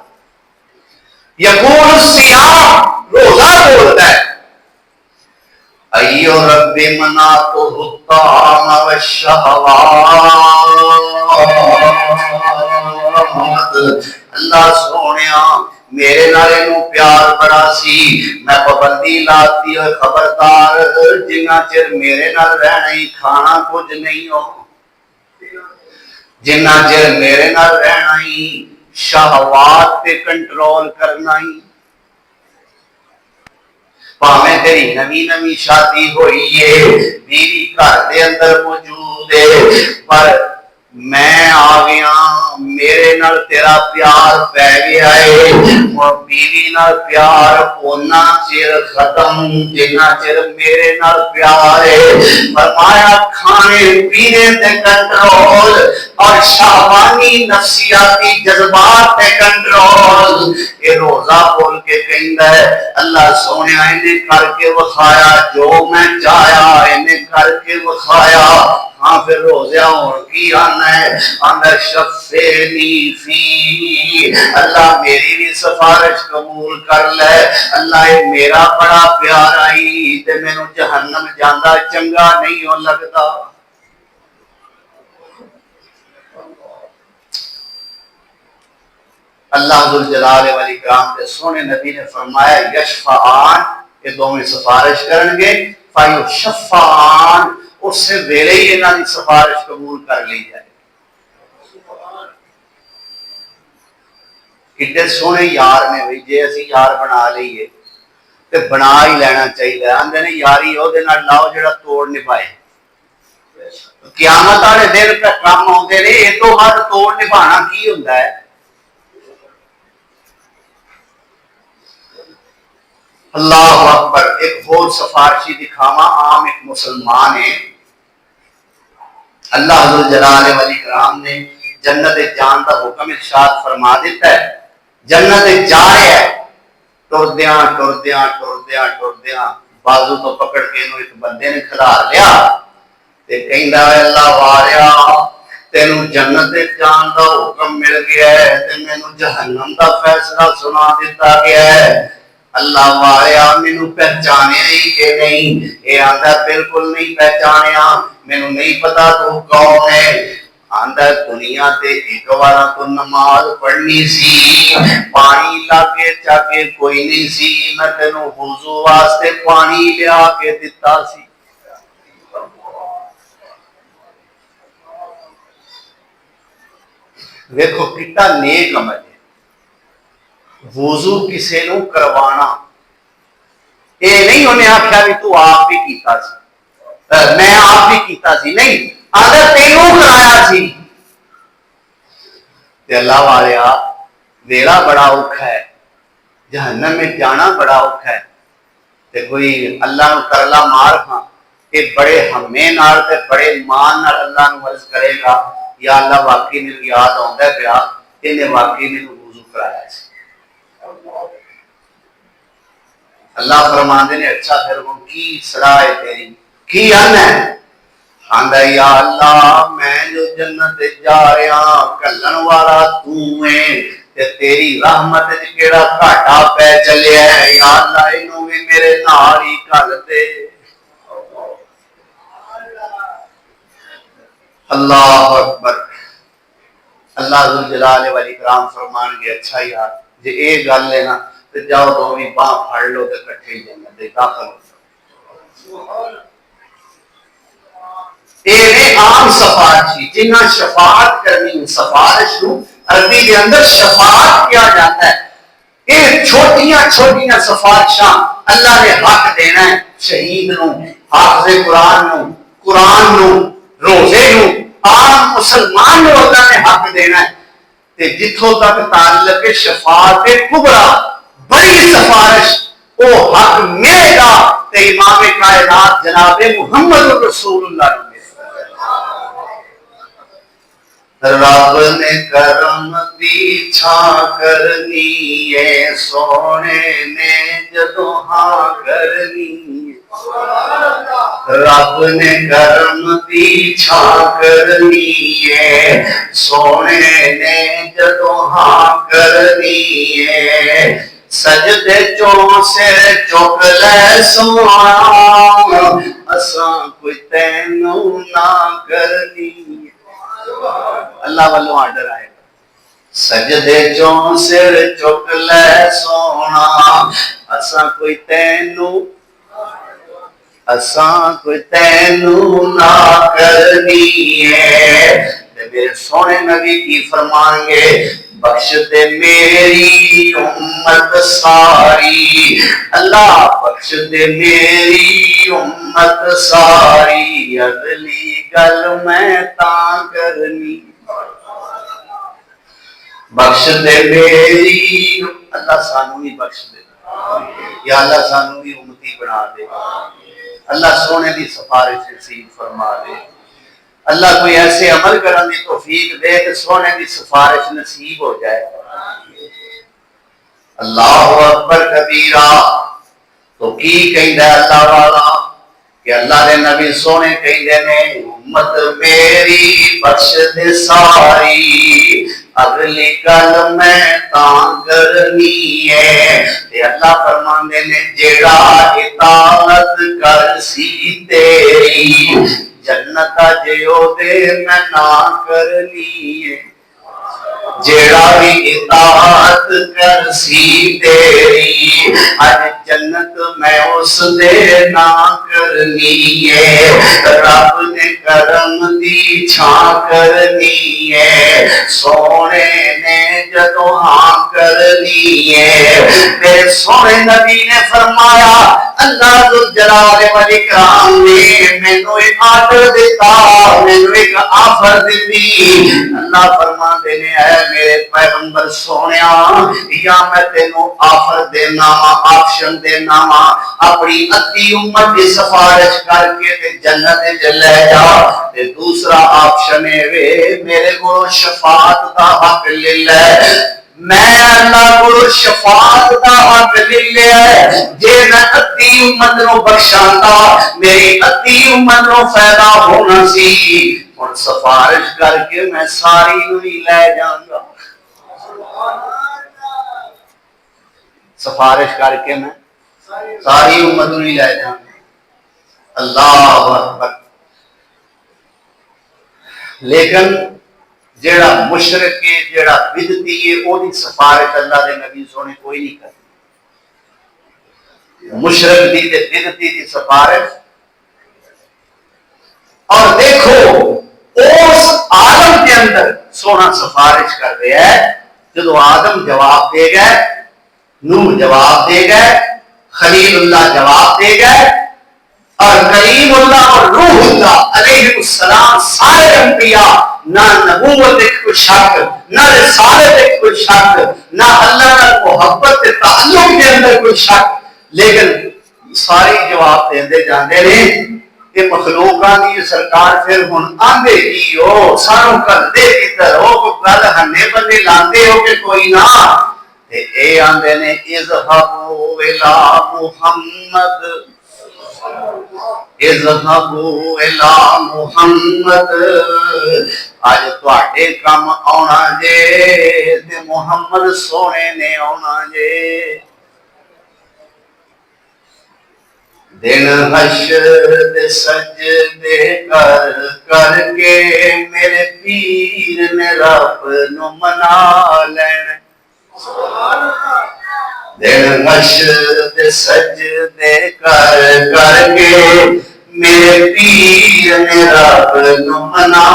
یقول الصیام، روزہ بولتا ہے، ایو رب مناتہ الطعام والشہوات، اللہ سونیا میرے نالے نو پیار بڑا سی، میں پابندی لاتی ہوئے خبردار جنہ چر میرے نال رہنا ہی کھانا کچھ نہیں ہو، جنہ چر میرے نال رہنا ہی شہوات پہ کنٹرول کرنا ہی۔ پاویں تیری نوی نوی شادی ہوئی ہے، بیوی گھر دے اندر موجود ہے، پر میں آ گیا، میرے نال تیرا پیار پہ گیا ہے، اور بیوی نال پیار اونا چر ختم جنا چر میرے نال پیار ہے۔ فرمایا کھانے پینے تے کنٹرول اور شہوانی نفسیاتی جذبات تے کنٹرول، یہ روزہ بول کے کہندا ہے اللہ سونیا انہیں کر کے وکھایا جو میں چاہیا، انہیں کر کے وکھایا۔ ہاں پھر روزہ اور کی آنا ہے، اندر شفینی فی، اللہ میری بھی سفارش قبول کر لے، اللہ میرا بڑا پیارا ہی تے مینو جہنم جاندہ چنگا نہیں ہو لگتا۔ اللہ ذوالجلال والاکرام کے سونے نبی نے فرمایا یشفعان، یہ دونوں سفارش کریں گے، فیشفعان، اس سے ویلے ہی انہاں دی سفارش قبول کر لی جائے۔ کتنے سونے یار نے بھائی، جے اسی یار بنا لئیے تے بنا ہی لینا چاہیے، آندے نے یاری او دے نال لاؤ جڑا توڑ نہیں پائے۔ قیامت والے دن کا کام ہوندے نے، یہ تو ہر توڑ نبھانا کی ہوندا ہے۔ اللہ اکبر، ایک اور سفارشی دکھاواں، عام ایک مسلمان ہے، اللہ ذوالجلال والاکرام نے جنت جان کا حکم ارشاد فرما دیتا ہے، جنت جا رہا ہے، ٹردیاں ٹردیاں ٹردیاں ٹردیاں بازو تو پکڑ کے انہوں ایک بندے نے کھلار لیا تے کہندا ہے اللہ واریا تینوں جنت جان کا حکم مل گیا ہے تے مینوں جہنم کا فیصلہ سنا دیتا گیا ہے، اللہ واریا مینوں پہچانیا ہی کہ نہیں؟ اے آندا بالکل نہیں پہچانیا، مینوں نہیں پتا تو کون ہے، آندا دنیا تے ایک بار تو نماز پڑھنی سی، پانی لاگے چاکے کوئی نہیں سی، میں تینوں وضو واسطے پانی لیا کے دتا سی۔ دیکھو کتا نیک عمل ہے، وضو کسے نو کروانا، اے نہیں انہیں آکھیا بھی تو آپ بھی کیتا سی، میں آپ بھی کیتا سی، نہیں آدھا تینوں کرایا سی۔ تے اللہ والیا ویلا بڑا اوکھا ہے، جہنم میں جانا بڑا اوکھا ہے، تے کوئی اللہ نو ترلا مار ہاں کہ بڑے ہمیں نال تے بڑے مان نال اللہ نو عرض کرے گا یا اللہ واقعی میرے یاد آندا ہے پیا انہیں واقعی میرے وضو کرایا سی۔ اللہ فرماندے نے اچھا پھر وہ کی صلاح ہے تیری، کی ان ہے؟ آندا یا اللہ میں جو جنت جا رہا کلن والا تو ہے تے تیری رحمت وچ کیڑا گھاٹا پے چلیا ہے، یا اللہ اینوں بھی میرے نال ہی کر دے۔ اللہ اکبر، اللہ ذوالجلال والاکرام فرمان گے اچھا یار جے اے گل ہے نا تے جاؤ دوویں باں پھڑ لو تے کٹھے جنت دے داخل ہو۔ اے عام سفارشی جنہاں شفاعت کرنی، سفارش نو عربی کے اندر شفاعت کیا جاتا ہے، یہ چھوٹیاں چھوٹیاں سفارشاں اللہ نے حق دینا ہے شہید نو، حافظ قرآن نو، قرآن نو، روزے نو، عام مسلمان نو اللہ نے حق دینا ہے۔ تے جتھوں تک تعلق شفاعت کبریٰ بڑی سفارش وہ حق ملے گا تے امام کائنات جناب محمد رسول اللہ نے رب نے کرم دی چھا کرنی ہے سونے نے جدو ہاں کرنی ہے، رب نے کرم دی چھا کرنی ہے سونے نے جدو ہاں کرنی ہے، سجدے چوں سر چک لے سونا اساں کوئی تینوں نہ کرنی ہے۔ اللہ والوں آرڈر آئے گا سجدے چوں سر چک لے سونا اساں کوئی تینوں نہ کرنی ہے۔ میرے سونے نبی کی فرمان گے بخش دے میری امت ساری، اللہ بخش دے میری امت ساری، اگلی گل میں تاں کرنی، بخش دے میری، اللہ سانو بھی بخش دے یا اللہ سانو بھی امتی بنا دے، اللہ سونے دی سفارش نصیب فرما دے، اللہ کوئی ایسے عمل کرنے دی توفیق دے کہ سونے دی سفارش نصیب ہو جائے۔ اللہ اکبر کبیرہ تو کی کہیں دے اللہ والا کہ اللہ دے نبی سونے کہیں دے نے امت میری بخش دے ساری، اگلی گل میں تاں کرنی ہے، تے اللہ فرماندے نے جیڑا اطاعت کر سی تیری جنت جیو دے میں نہ کرنی ہے، جیڑا بھی اطاعت کر سی تیری اج جنت میں اس دے نہ کرنی ہے، رب نے کرم دی چھا کرنی ہے سونے نے جدو ہاں کرنی ہے۔ میرے سونے نبی نے فرمایا اللہ ذوالجلال والاکرام نے مینوں ایک آرڈر دیتا، مینوں ایک آفر دیتی، اللہ فرماندے نے اے میرے پیغمبر سونیا یا میں تینوں آفر دینا آپشن دینا اپنی ادھی امت کی سفارش کر کے تے جنت وچ لے جا، تے دوسرا آپشن ہے میرے کو شفاعت دا حق لے لے، میں اللہ کو شفاعت دا حق لے لیا ہے، جے میں ادھی امت نو بخشاندا میری ادھی امت نو فائدہ ہونا سی، اور سفارش کر کے میں ساری نو ہی لے جاؤں گا، سفارش کر کے میں ساری امت نو ہی لے جاؤں گا۔ اللہ اکبر۔ لیکن جیڑا مشرک ہے جیڑا بدعتی ہے وہ دی سفارش اللہ دے نبی سونے کوئی نہیں کرتا، مشرک دی تے بدعتی دی سفارش۔ اور دیکھو اس آدم کے اندر سونا سفارش کر رہا ہے، جدو آدم جواب دے گئے، نوح جواب دے گئے، خلیل اللہ جواب دے گئے، اور کریم اللہ اور روح اللہ علیہ السلام سارے انبیاء نہ نبوت ایک کوئی شک، نہ رسالت ایک کوئی شک، نہ اللہ کا محبت تعلق کے اندر کوئی شک، لیکن ساری جواب دے جاندے نے کہ مخلوقاں دی سرکار پھر ہن آندے کی ہو سانو کر دے کدھر ہو کو گل ہنے بندے لاندے ہو کہ کوئی نہ، تے اے آندے نے اذهبوا الى محمد، اذهبوا الى محمد، آج تواڈے کم آنا جے تے محمد سونے نے آنا جے، دن حشر دے سجدے کر کر کے میرے پیر نے رب نو منا لینا، دن حشر دے سجدے کر کر کے میرے پیر نے رب نو منا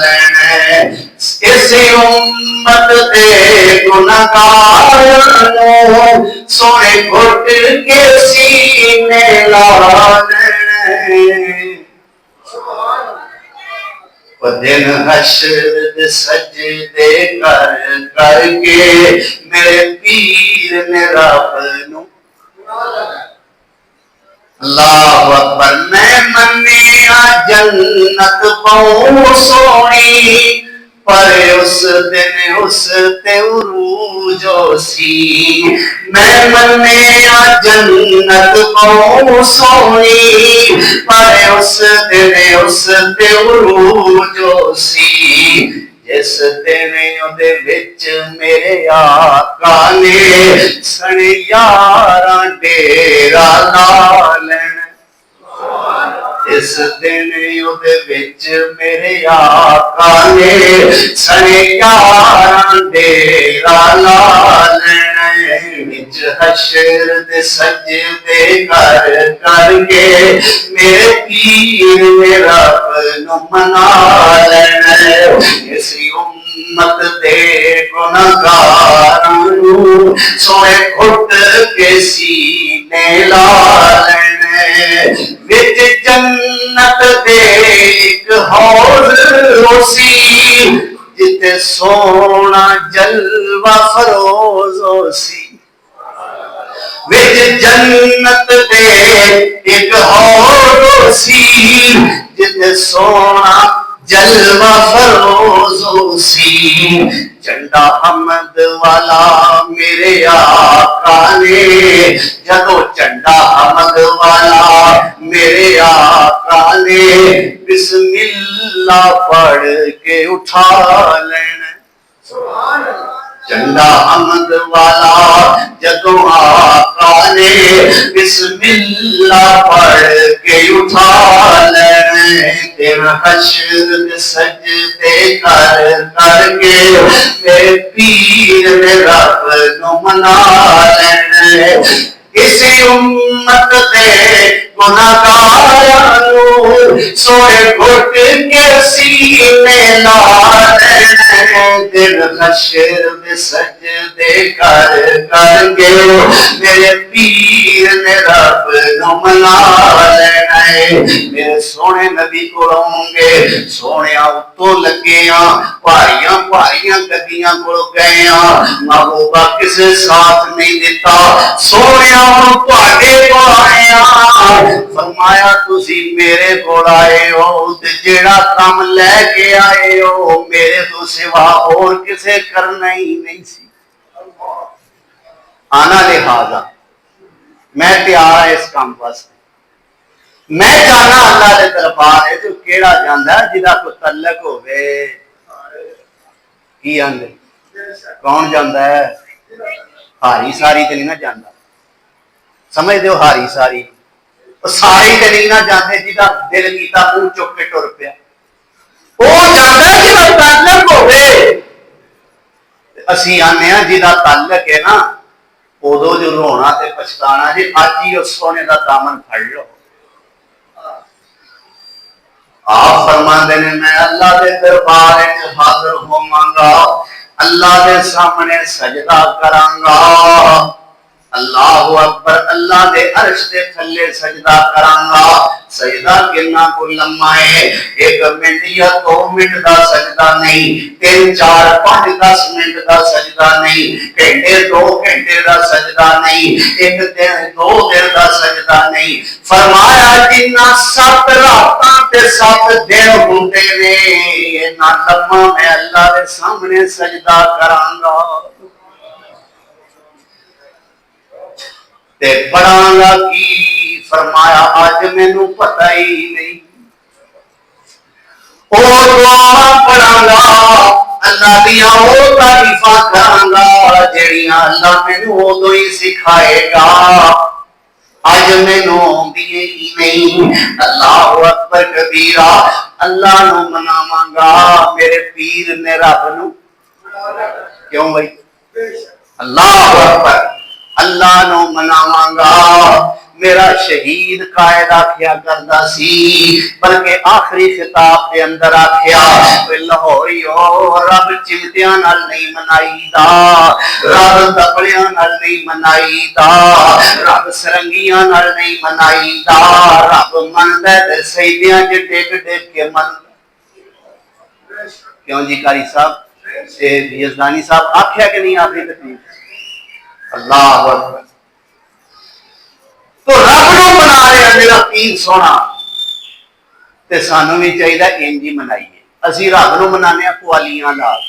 لینا، اسی امت دے گنہگار سونے گھٹ کے سینے لا لینے دن حشر سجدے کر کر کے میرے پیر نے رب نو اللہ اکبر میں منیا جنت پاؤں سونی پر اس دن اس تے عروج سی میں منیا جنت پاؤں سونی پر اس دن اس تے عروج سی جس دن دے وچ میرے آقا نے سن یاراں ڈیرا لا لینا اس دن دے وچ میرے آقا نے سن یاراں ڈیرا لا لینا وچ حشر دے سجدے کر کر کے میرے پیر نے رب نو منا لینا اسی امت دے گنہگاراں نو سونے گھٹ کے سینے لا لینے وچ جنت دے ایک حوض سی جتے سونا جلوہ فروز سی وچ جنت دے ایک حوض سی جتے سونا جلوہ فروز سی جھنڈا حمد والا میرے آقا نے جدو جھنڈا حمد والا میرے آقا نے بسم اللہ پڑھ کے اٹھا لینا جھنڈا حمد والا جدو آقا نے بسم اللہ پڑھ کے اٹھا لینے دن حشر سجدے کر کر کے میرے پیر نے رب نو منا لینے اسی امت دے گنہگاراں نو سونے گھٹ کے سینے لا لینے دن حشر سجدے کر کر کے میرے پیر نے رب نو منا لینا میرے سونے نبی کو رہوں گے سونے اتو لگے پاریاں پاریاں گدیاں کو گئے محبوبہ کسے ساتھ نہیں دیتا سونے تواڈے کو آئے فرمایا تسی میرے کو آئے ہو جیڑا کام لے کے آئے ہو میرے تو سوا اور کسے کرنا ہی نہیں سی آنا لہذا میں تیار ہے اس کام واسطے میں جانا اللہ دے دربار ہے جو کیڑا جاندا ہے جدا کو تعلق ہوے کی آندے کون جاندا ہے ہاری ساری تے نہیں نہ جاندا سمجھ دیو ہاری ساری ساری تے نہیں نہ جاندے جدا دل کیتا منہ چک کے ٹر پیا او جاندا ہے جدا تعلق ہوے اسی آنے ہیں جدا تعلق ہے نا ادو جو رونا تے پچھتانا جی اج ہی اس سونے دا دامن پھڑ لو آپ فرماندے نے میں اللہ دے دربار وچ حاضر ہوواں اللہ دے سامنے سجدہ کراں گا اللہ اکبر اللہ دے عرش دے تھلے سجدہ کراں گا سجدہ کنا کو لمبا ہے 1 منٹ یا 2 منٹ دا سجدہ نہیں 3 4 5 10 منٹ دا سجدہ نہیں گھنٹے 2 گھنٹے دا سجدہ نہیں 1 دن 2 دن دا سجدہ نہیں فرمایا جنہ 7 راتاں تے 7 دن ہوندے نے اتنا لمبا میں اللہ دے سامنے سجدہ کراں گا تے پڑھاں گا کی فرمایا آج مینوں پتہ ہی نہیں او دعا پڑھاں گا اللہ دیاں او تعریفاں کراں گا جڑیاں اللہ مینوں اودوں ہی سکھائے گا آج مینوں آندی ہی نہیں اللہ اکبر کبیرہ اللہ نو مناواں گا میرے پیر نے رب نو کیوں بھائی اللہ اکبر اللہ نو مناواں گا میرا شہید قائد آخیا کردا سی بلکہ آخری خطاب دے اندر آخیا لاہوریو رب چمٹیاں نال نہیں منائی دا رب دبڑیاں نال نہیں منائی دا رب سرنگیاں نال نہیں منائی دا رب مندا تے سجدیاں وچ ٹک ٹک کے مندا کیوں جی قاری صاحب یزدانی صاحب آخیا کہ نہیں آخری تقریر اللہ اکبر تو رب نو منا رہا میرا پیر سونا تے سانو بھی چاہیے انج ہی منائیے اسی رب نو منانے قوالیاں نال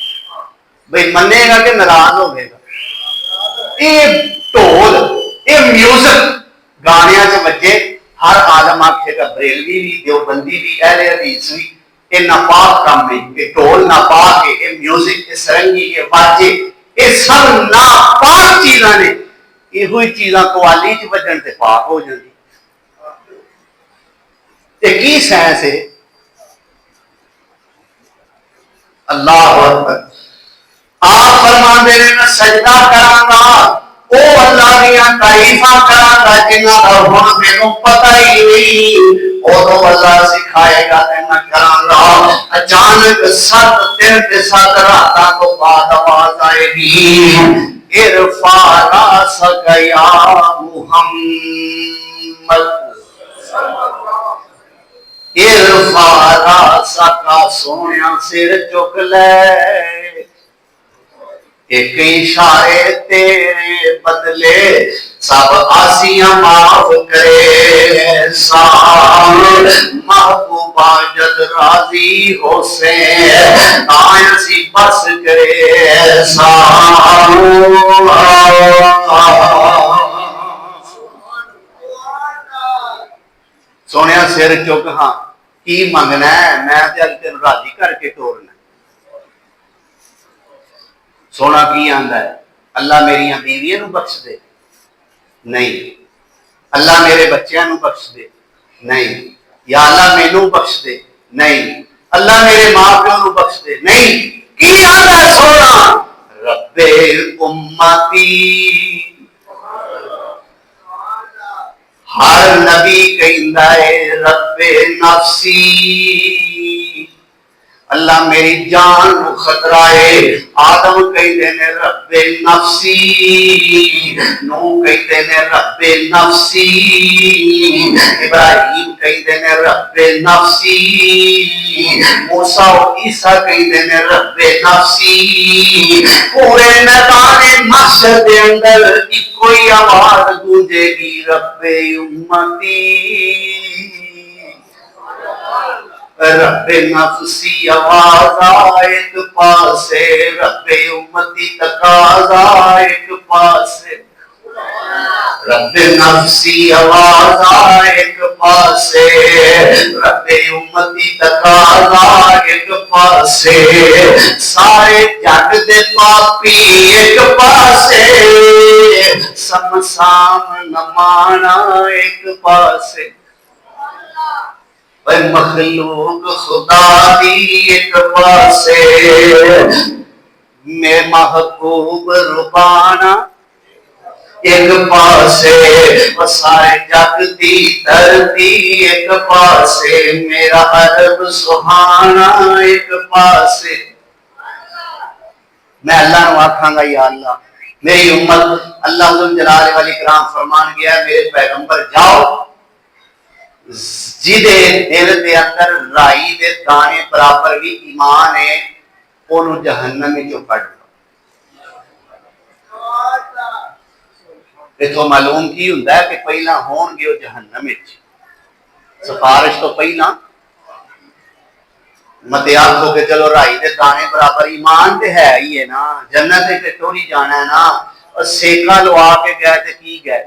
بھئی منے گا کہ ناراض ہوے گا یہ ڈھول یہ میوزک گانیاں چ بجے ہر عالم آکھے گا بریلوی بھی دیوبندی بھی اہل حدیث بھی یہ ناپاک کام ہے یہ ڈھول ناپاک ہے یہ میوزک یہ سرنگی یہ باجے یہ سب ناپاک چیزاں نے یہ چیزاں قوالی چ بجن تے پاک ہو جاندی تے کی سائنس ہے اللہ اکبر آپ فرماندے نے میں سجدہ کراں گا او اللہ دیاں تعریفاں کراں گا جنہاں دا ہن مینوں پتہ ہی نہیں اودوں اللہ سکھائے گا تے میں کراں گا اچانک 7 دن تے 7 راتاں تو بعد آواز آئے گی ارفع راسک یا محمد ارفع راسک سونیا سر چک لے ایک اشارے تیرے بدلے سب آسیاں معاف کرے سام محبوبہ جد راضی ہو سے آئیں سی بس کرے سام سونیا سر چک ہاں کی منگنا ہے میں تے تین راضی کر کے ٹورنا سونا کی آندا ہے اللہ میری بیویاں نو بخش دے نہیں اللہ میرے بچیاں نو بخش دے نہیں یا اللہ مینوں بخش دے نہیں اللہ میرے ماں پیو نو بخش دے نہیں کی آندا ہے سونا رب امتی ہر نبی کہندا ہے رب نفسی اللہ میری جان نو خطرہ ہے آدم کہندے نے رب نفسی نوح کہندے نے رب نفسی ابراہیم کہندے نے رب نفسی موسیٰ و عیسیٰ کہندے نے رب نفسی پورے میدان محشر دے اندر ایک کوئی آواز گونجے گی رب امتی رب نفسی آواز ایک پاسے رب امتی تقاضا ایک پاسے رب نفسی آواز ایک پاسے رب امتی تقاضا ایک پاسے سارے جگ دے پاپی ایک پاسے سمسام نمانا ایک پاسے مخلوق خدا دی ایک پاسے میں محبوب ربانا ایک پاسے سارے جگ دی دھرتی ایک پاسے میرا عرب سبحانا ایک پاسے میں اللہ نو آکھاں گا یا اللہ میری امت اللہ ذو جلال والی کرام فرمان گیا میرے پیغمبر جاؤ جدے دل دے اندر رائی دے دانے برابر بھی ایمان ہے انہوں جہنم میں جو کٹ لو اتو معلوم کی ہوندہ ہے کہ پہلا ہون گے وہ جہنم میں سفارش تو پہلا متیاب ہو کے چلو رائی دے دانے برابر ایمان تے ہے ہی ہے نا جنت تے ٹوری جانا ہے نا اور سیکا لو آ کے گئے تے کی گئے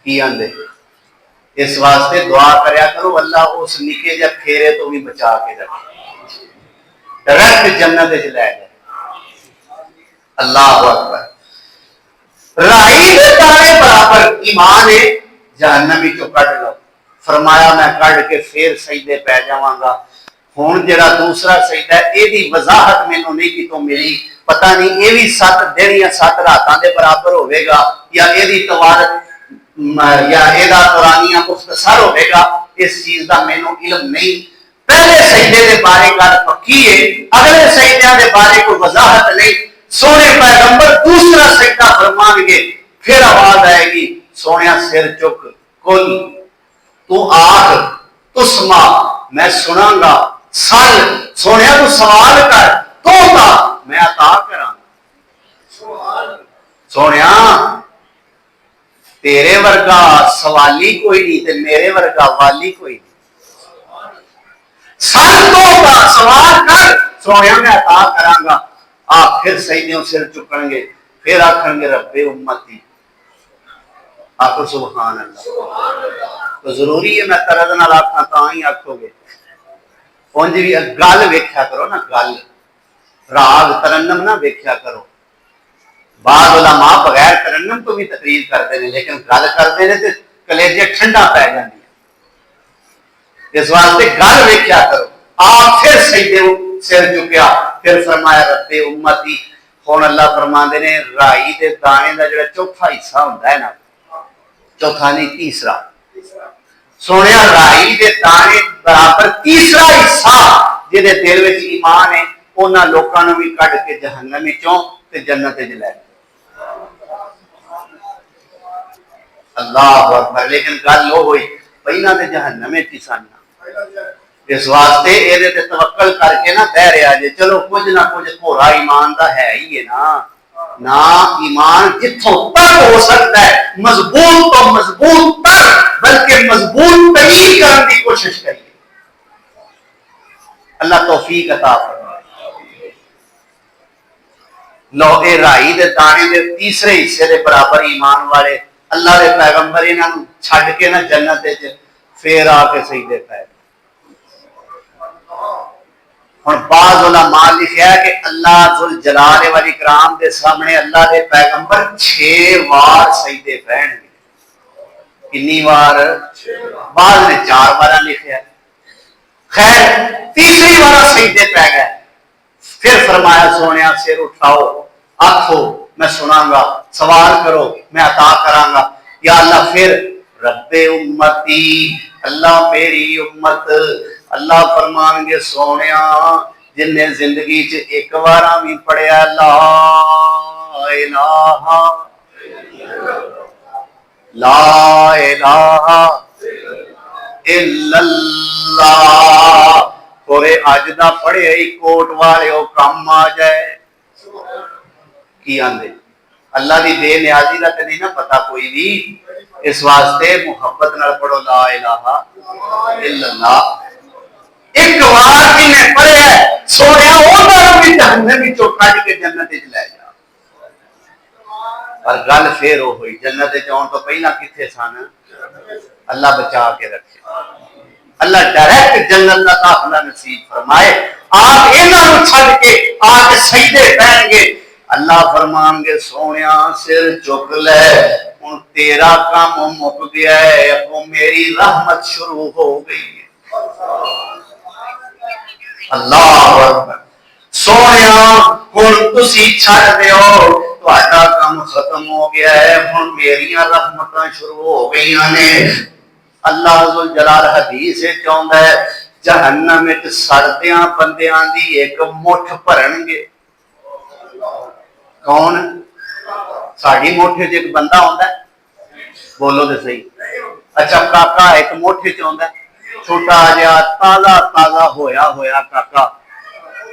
کی آندے اس واسطے دعا کریا کرو اللہ اس نکے جب پھیرے تو بھی بچا کے رکھے ڈائریکٹ جنت وچ لے جائے اللہ اکبر رائی دے دانے برابر ایمان ہے جہنم وچوں کڈ لو فرمایا میں کڈ کے پھر سجدے پہ جاواں گا ہن جڑا دوسرا سجدہ ہے اے دی وضاحت مینوں نہیں کیتوں ملی پتہ نہیں اے بھی 7 دن یا 7 راتاں دے برابر ہوے گا یا اے دی توارت یا ایدا قرآنیہ مختصر ہوئے گا، اس چیز کا مینوں علم نہیں۔ پہلے سجدے دے بارے گل پکی ہے، اگلے سجدے دے بارے کوئی وضاحت نہیں۔ سونے پیغمبر دوسرا سجدہ فرمان گے، پھر آواز آئے گی سونیا سر چک، کل تو آخ تو سما، میں سنا گا، سال سونیا تو سوال کر، تو میں عطا کراں۔ سونیا تیرے ورگا سوالی کوئی نہیں تے میرے ورگا والی کوئی نہیں، سال تو سوال کر، سونیا میں عطا کراں گا۔ آپ پھر سجدوں سر چکن گے، پھر آکھن گے رب امتی، آخو سبحان اللہ۔ تو ضروری ہے میں طرز نال آکھاں تاں ہی آکھو گے؟ اونج بھی گل ویکھیا کرو نا، گل راگ ترنم نہ ویکھیا کرو۔ بعض علماء بغیر ترنم تو بھی تقریر کرتے ہیں، لیکن گل کرتے ہیں تو کلیجے ٹھنڈا پی جاندی ہے، اس واسطے گل ویکھیا کرو۔ آپ پھر سجدے سر چکیا، پھر فرمایا رب امتی۔ ہن اللہ فرماندے نے رائی دے دانے دا جڑا چوتھا حصہ ہوندا ہے نا، چوتھا نہیں تیسرا، سونیا رائی دے دانے برابر تیسرا حصہ جہدے دل وچ ایمان ہے، انہاں لوکاں نوں بھی کڈ کے جہنم وچوں تے جنت وچ لے اللہ اکبر۔ لیکن گل وہ ہوئی پہلا تے جہنم وچ سن، اس واسطے یہ توکل کر کے نہ بہ رہا جی چلو کچھ نہ کچھ تھوڑا ایمان دا ہے ہی ہے نا ایمان جتوں تک ہو سکتا ہے مضبوط تو مضبوط تر، بلکہ مضبوط ترین کرنے کی کوشش کریے۔ اللہ توفیق عطا فرمائے۔ لو اے رائی دے دانے دے تیسرے حصے دے برابر ایمان والے اللہ دے پیغمبر انہاں چھڈ کے نہ جنت وچ پھر آ کے سجدے پے۔ ہن بعض علماء لکھیا ہے کہ اللہ ذوالجلال والاکرام دے سامنے اللہ دے پیغمبر 6 وار سجدے پہن گے۔ کتنی وار؟ بعض نے 4 بار لکھیا ہے۔ خیر تیسری بار سجدے پہ گئے، پھر فرمایا سونیا سر اٹھاؤ، آکھو میں سناں گا، سوال کرو میں عطا کراں گا۔ یا اللہ پھر رب امتی، اللہ میری امت۔ اللہ فرمان گے سونیا جن نے زندگی چ ایک بار بھی پڑھیا لا الہ لا الہ الا اللہ، تھوڑے اج دا پڑھے ہی کوٹ والے او کام آ جائے۔ کی آندے اللہ دی بے نیازی دا تے نہیں نا پتا کوئی بھی، اس واسطے محبت نال پڑھو لا الہ الا اللہ۔ ایک بار جن نے پڑھیا سونیا انہاں بھی جہنم وچوں کڈ کے جنت وچ لے جا۔ پر گل پھر وہ ہوئی جنت وچ آن تو پہلا کتھے سن؟ اللہ بچا کے رکھے، اللہ ڈائریکٹ جنت کا داخلہ نصیب فرمائے۔ آپ انہاں چھڈ کے آ کے سجدے پہن گے، اللہ فرمان گے سونیا سر چک لے، ہن تیرا کام مک گیا ہے، اب میری رحمت شروع ہو گئی ہے۔ اللہ اکبر۔ سونیا ہن تسی چھڈ دیو، تہاڈا کام ختم ہو گیا ہے، ہن میریاں رحمتاں شروع ہو گئیاں نے۔ اللہ ذوالجلال حدیث چاہتا ہے جہنم وچ سڑدیاں بندیاں دی ایک مٹھ بھرن گے۔ کون؟ ساڈی مٹھ وچ ایک بندہ ہوندا ہے، بولو تے صحیح۔ اچھا کاکا ایک مٹھ وچ ہوندا ہے، چھوٹا جہا تازہ تازہ ہویا ہویا کاکا،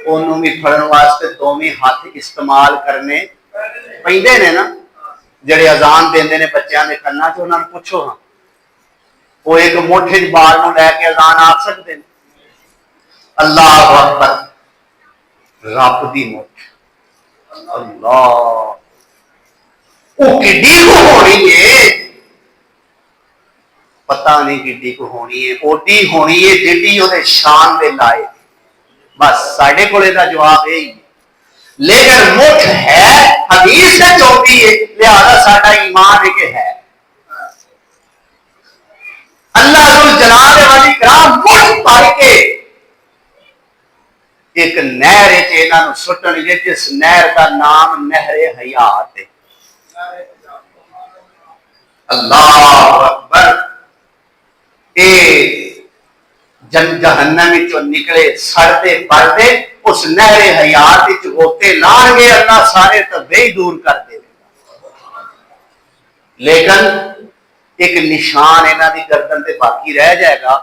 اونوں بھی پھڑن واسطے دوویں ہاتھ استعمال کرنے پیندے نے نا۔ جڑے اذان دیندے نے بچیاں دے کناں چ انہاں نوں پوچھو ہاں، وہ ایک موٹے بال نو لے کے اذان آ سکتے ہیں؟ اللہ اکبر۔ رب دی مٹھ، اللہ وہ کڈی کو ہونی ہے، پتہ نہیں کڈی کو ہونی ہے، اوڈی ہونی ہے جڈی وہ شان دے لائے۔ بس ساڈے کول دا جواب یہی ہے، لیکن مٹھ ہے حدیث سے چوتی ہے، لہذا ساڈا ایمان ہے کہ ہے۔ اللہ ذوالجلال والاکرام مٹھ بھر کے ایک نہر انہاں سٹن گے، جس نہر کا نام نہر حیات ہے۔ اللہ اکبر. اے جہنم چو نکلے سڑتے بڑھتے اس نہر حیات ہوتے لان گے اللہ سارے تبے ہی دور کر دے. لیکن ایک نشان انہاں دی گردن تے باقی رہ جائے گا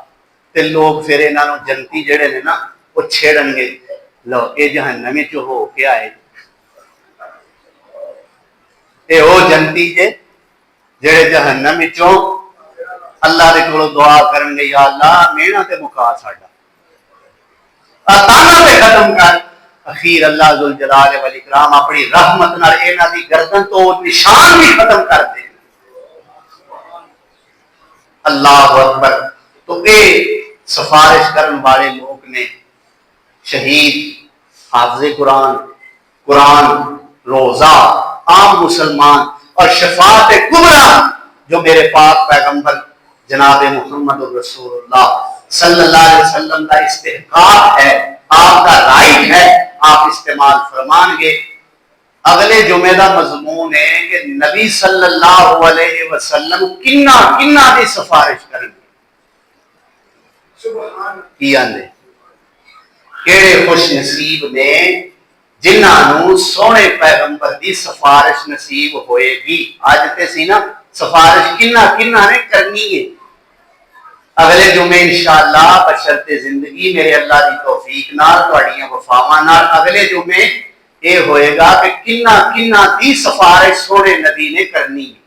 تے لوگ پھر انہاں نوں جنتی جڑے نے نا وہ چھیڑن گے. لو اے جہنم چ ہو کے آئے اے او جنتی جے جڑے جہنم چوں اللہ دے کولوں دعا کرن گے یا اللہ مینا تے مکا ساڈا تانا تے ختم کر. اخیر اللہ ذوالجلال والاکرام اپنی رحمت نال انہاں دی گردن تو نشان بھی ختم کر دے. اللہ اکبر. تو اے سفارش کرن والے لوگ نے شہید، حافظ قرآن، قرآن روزہ، عام مسلمان اور شفاعت کبریٰ جو میرے پاک پیغمبر جناب محمد رسول اللہ صلی اللہ علیہ وسلم کا استحقاق ہے، آپ کا رائٹ ہے، آپ استعمال فرمان گے. اگلے جمعے کا مضمون ہے کہ نبی صلی اللہ علیہ وسلم کنہ کنہ دی سفارش کریں گے. کی آندے کیڑے خوش نصیب نے جنہاں سونے پیغمبر دی سفارش نصیب ہوئے گی. آج تے سی نا سفارش کنہ کنہ نے کرنی ہے. اگلے جمعے انشاءاللہ بشرط زندگی میرے اللہ دی توفیق نال تواڈیاں وفاواں نال اگلے جمعے یہ ہوئے گا کہ کنہ کنہ دی سفارش سونے نبی نے کرنی ہے.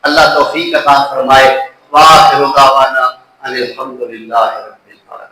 اللہ توفیق عطا فرمائے. وآخر دعوانا ان الحمدللہ.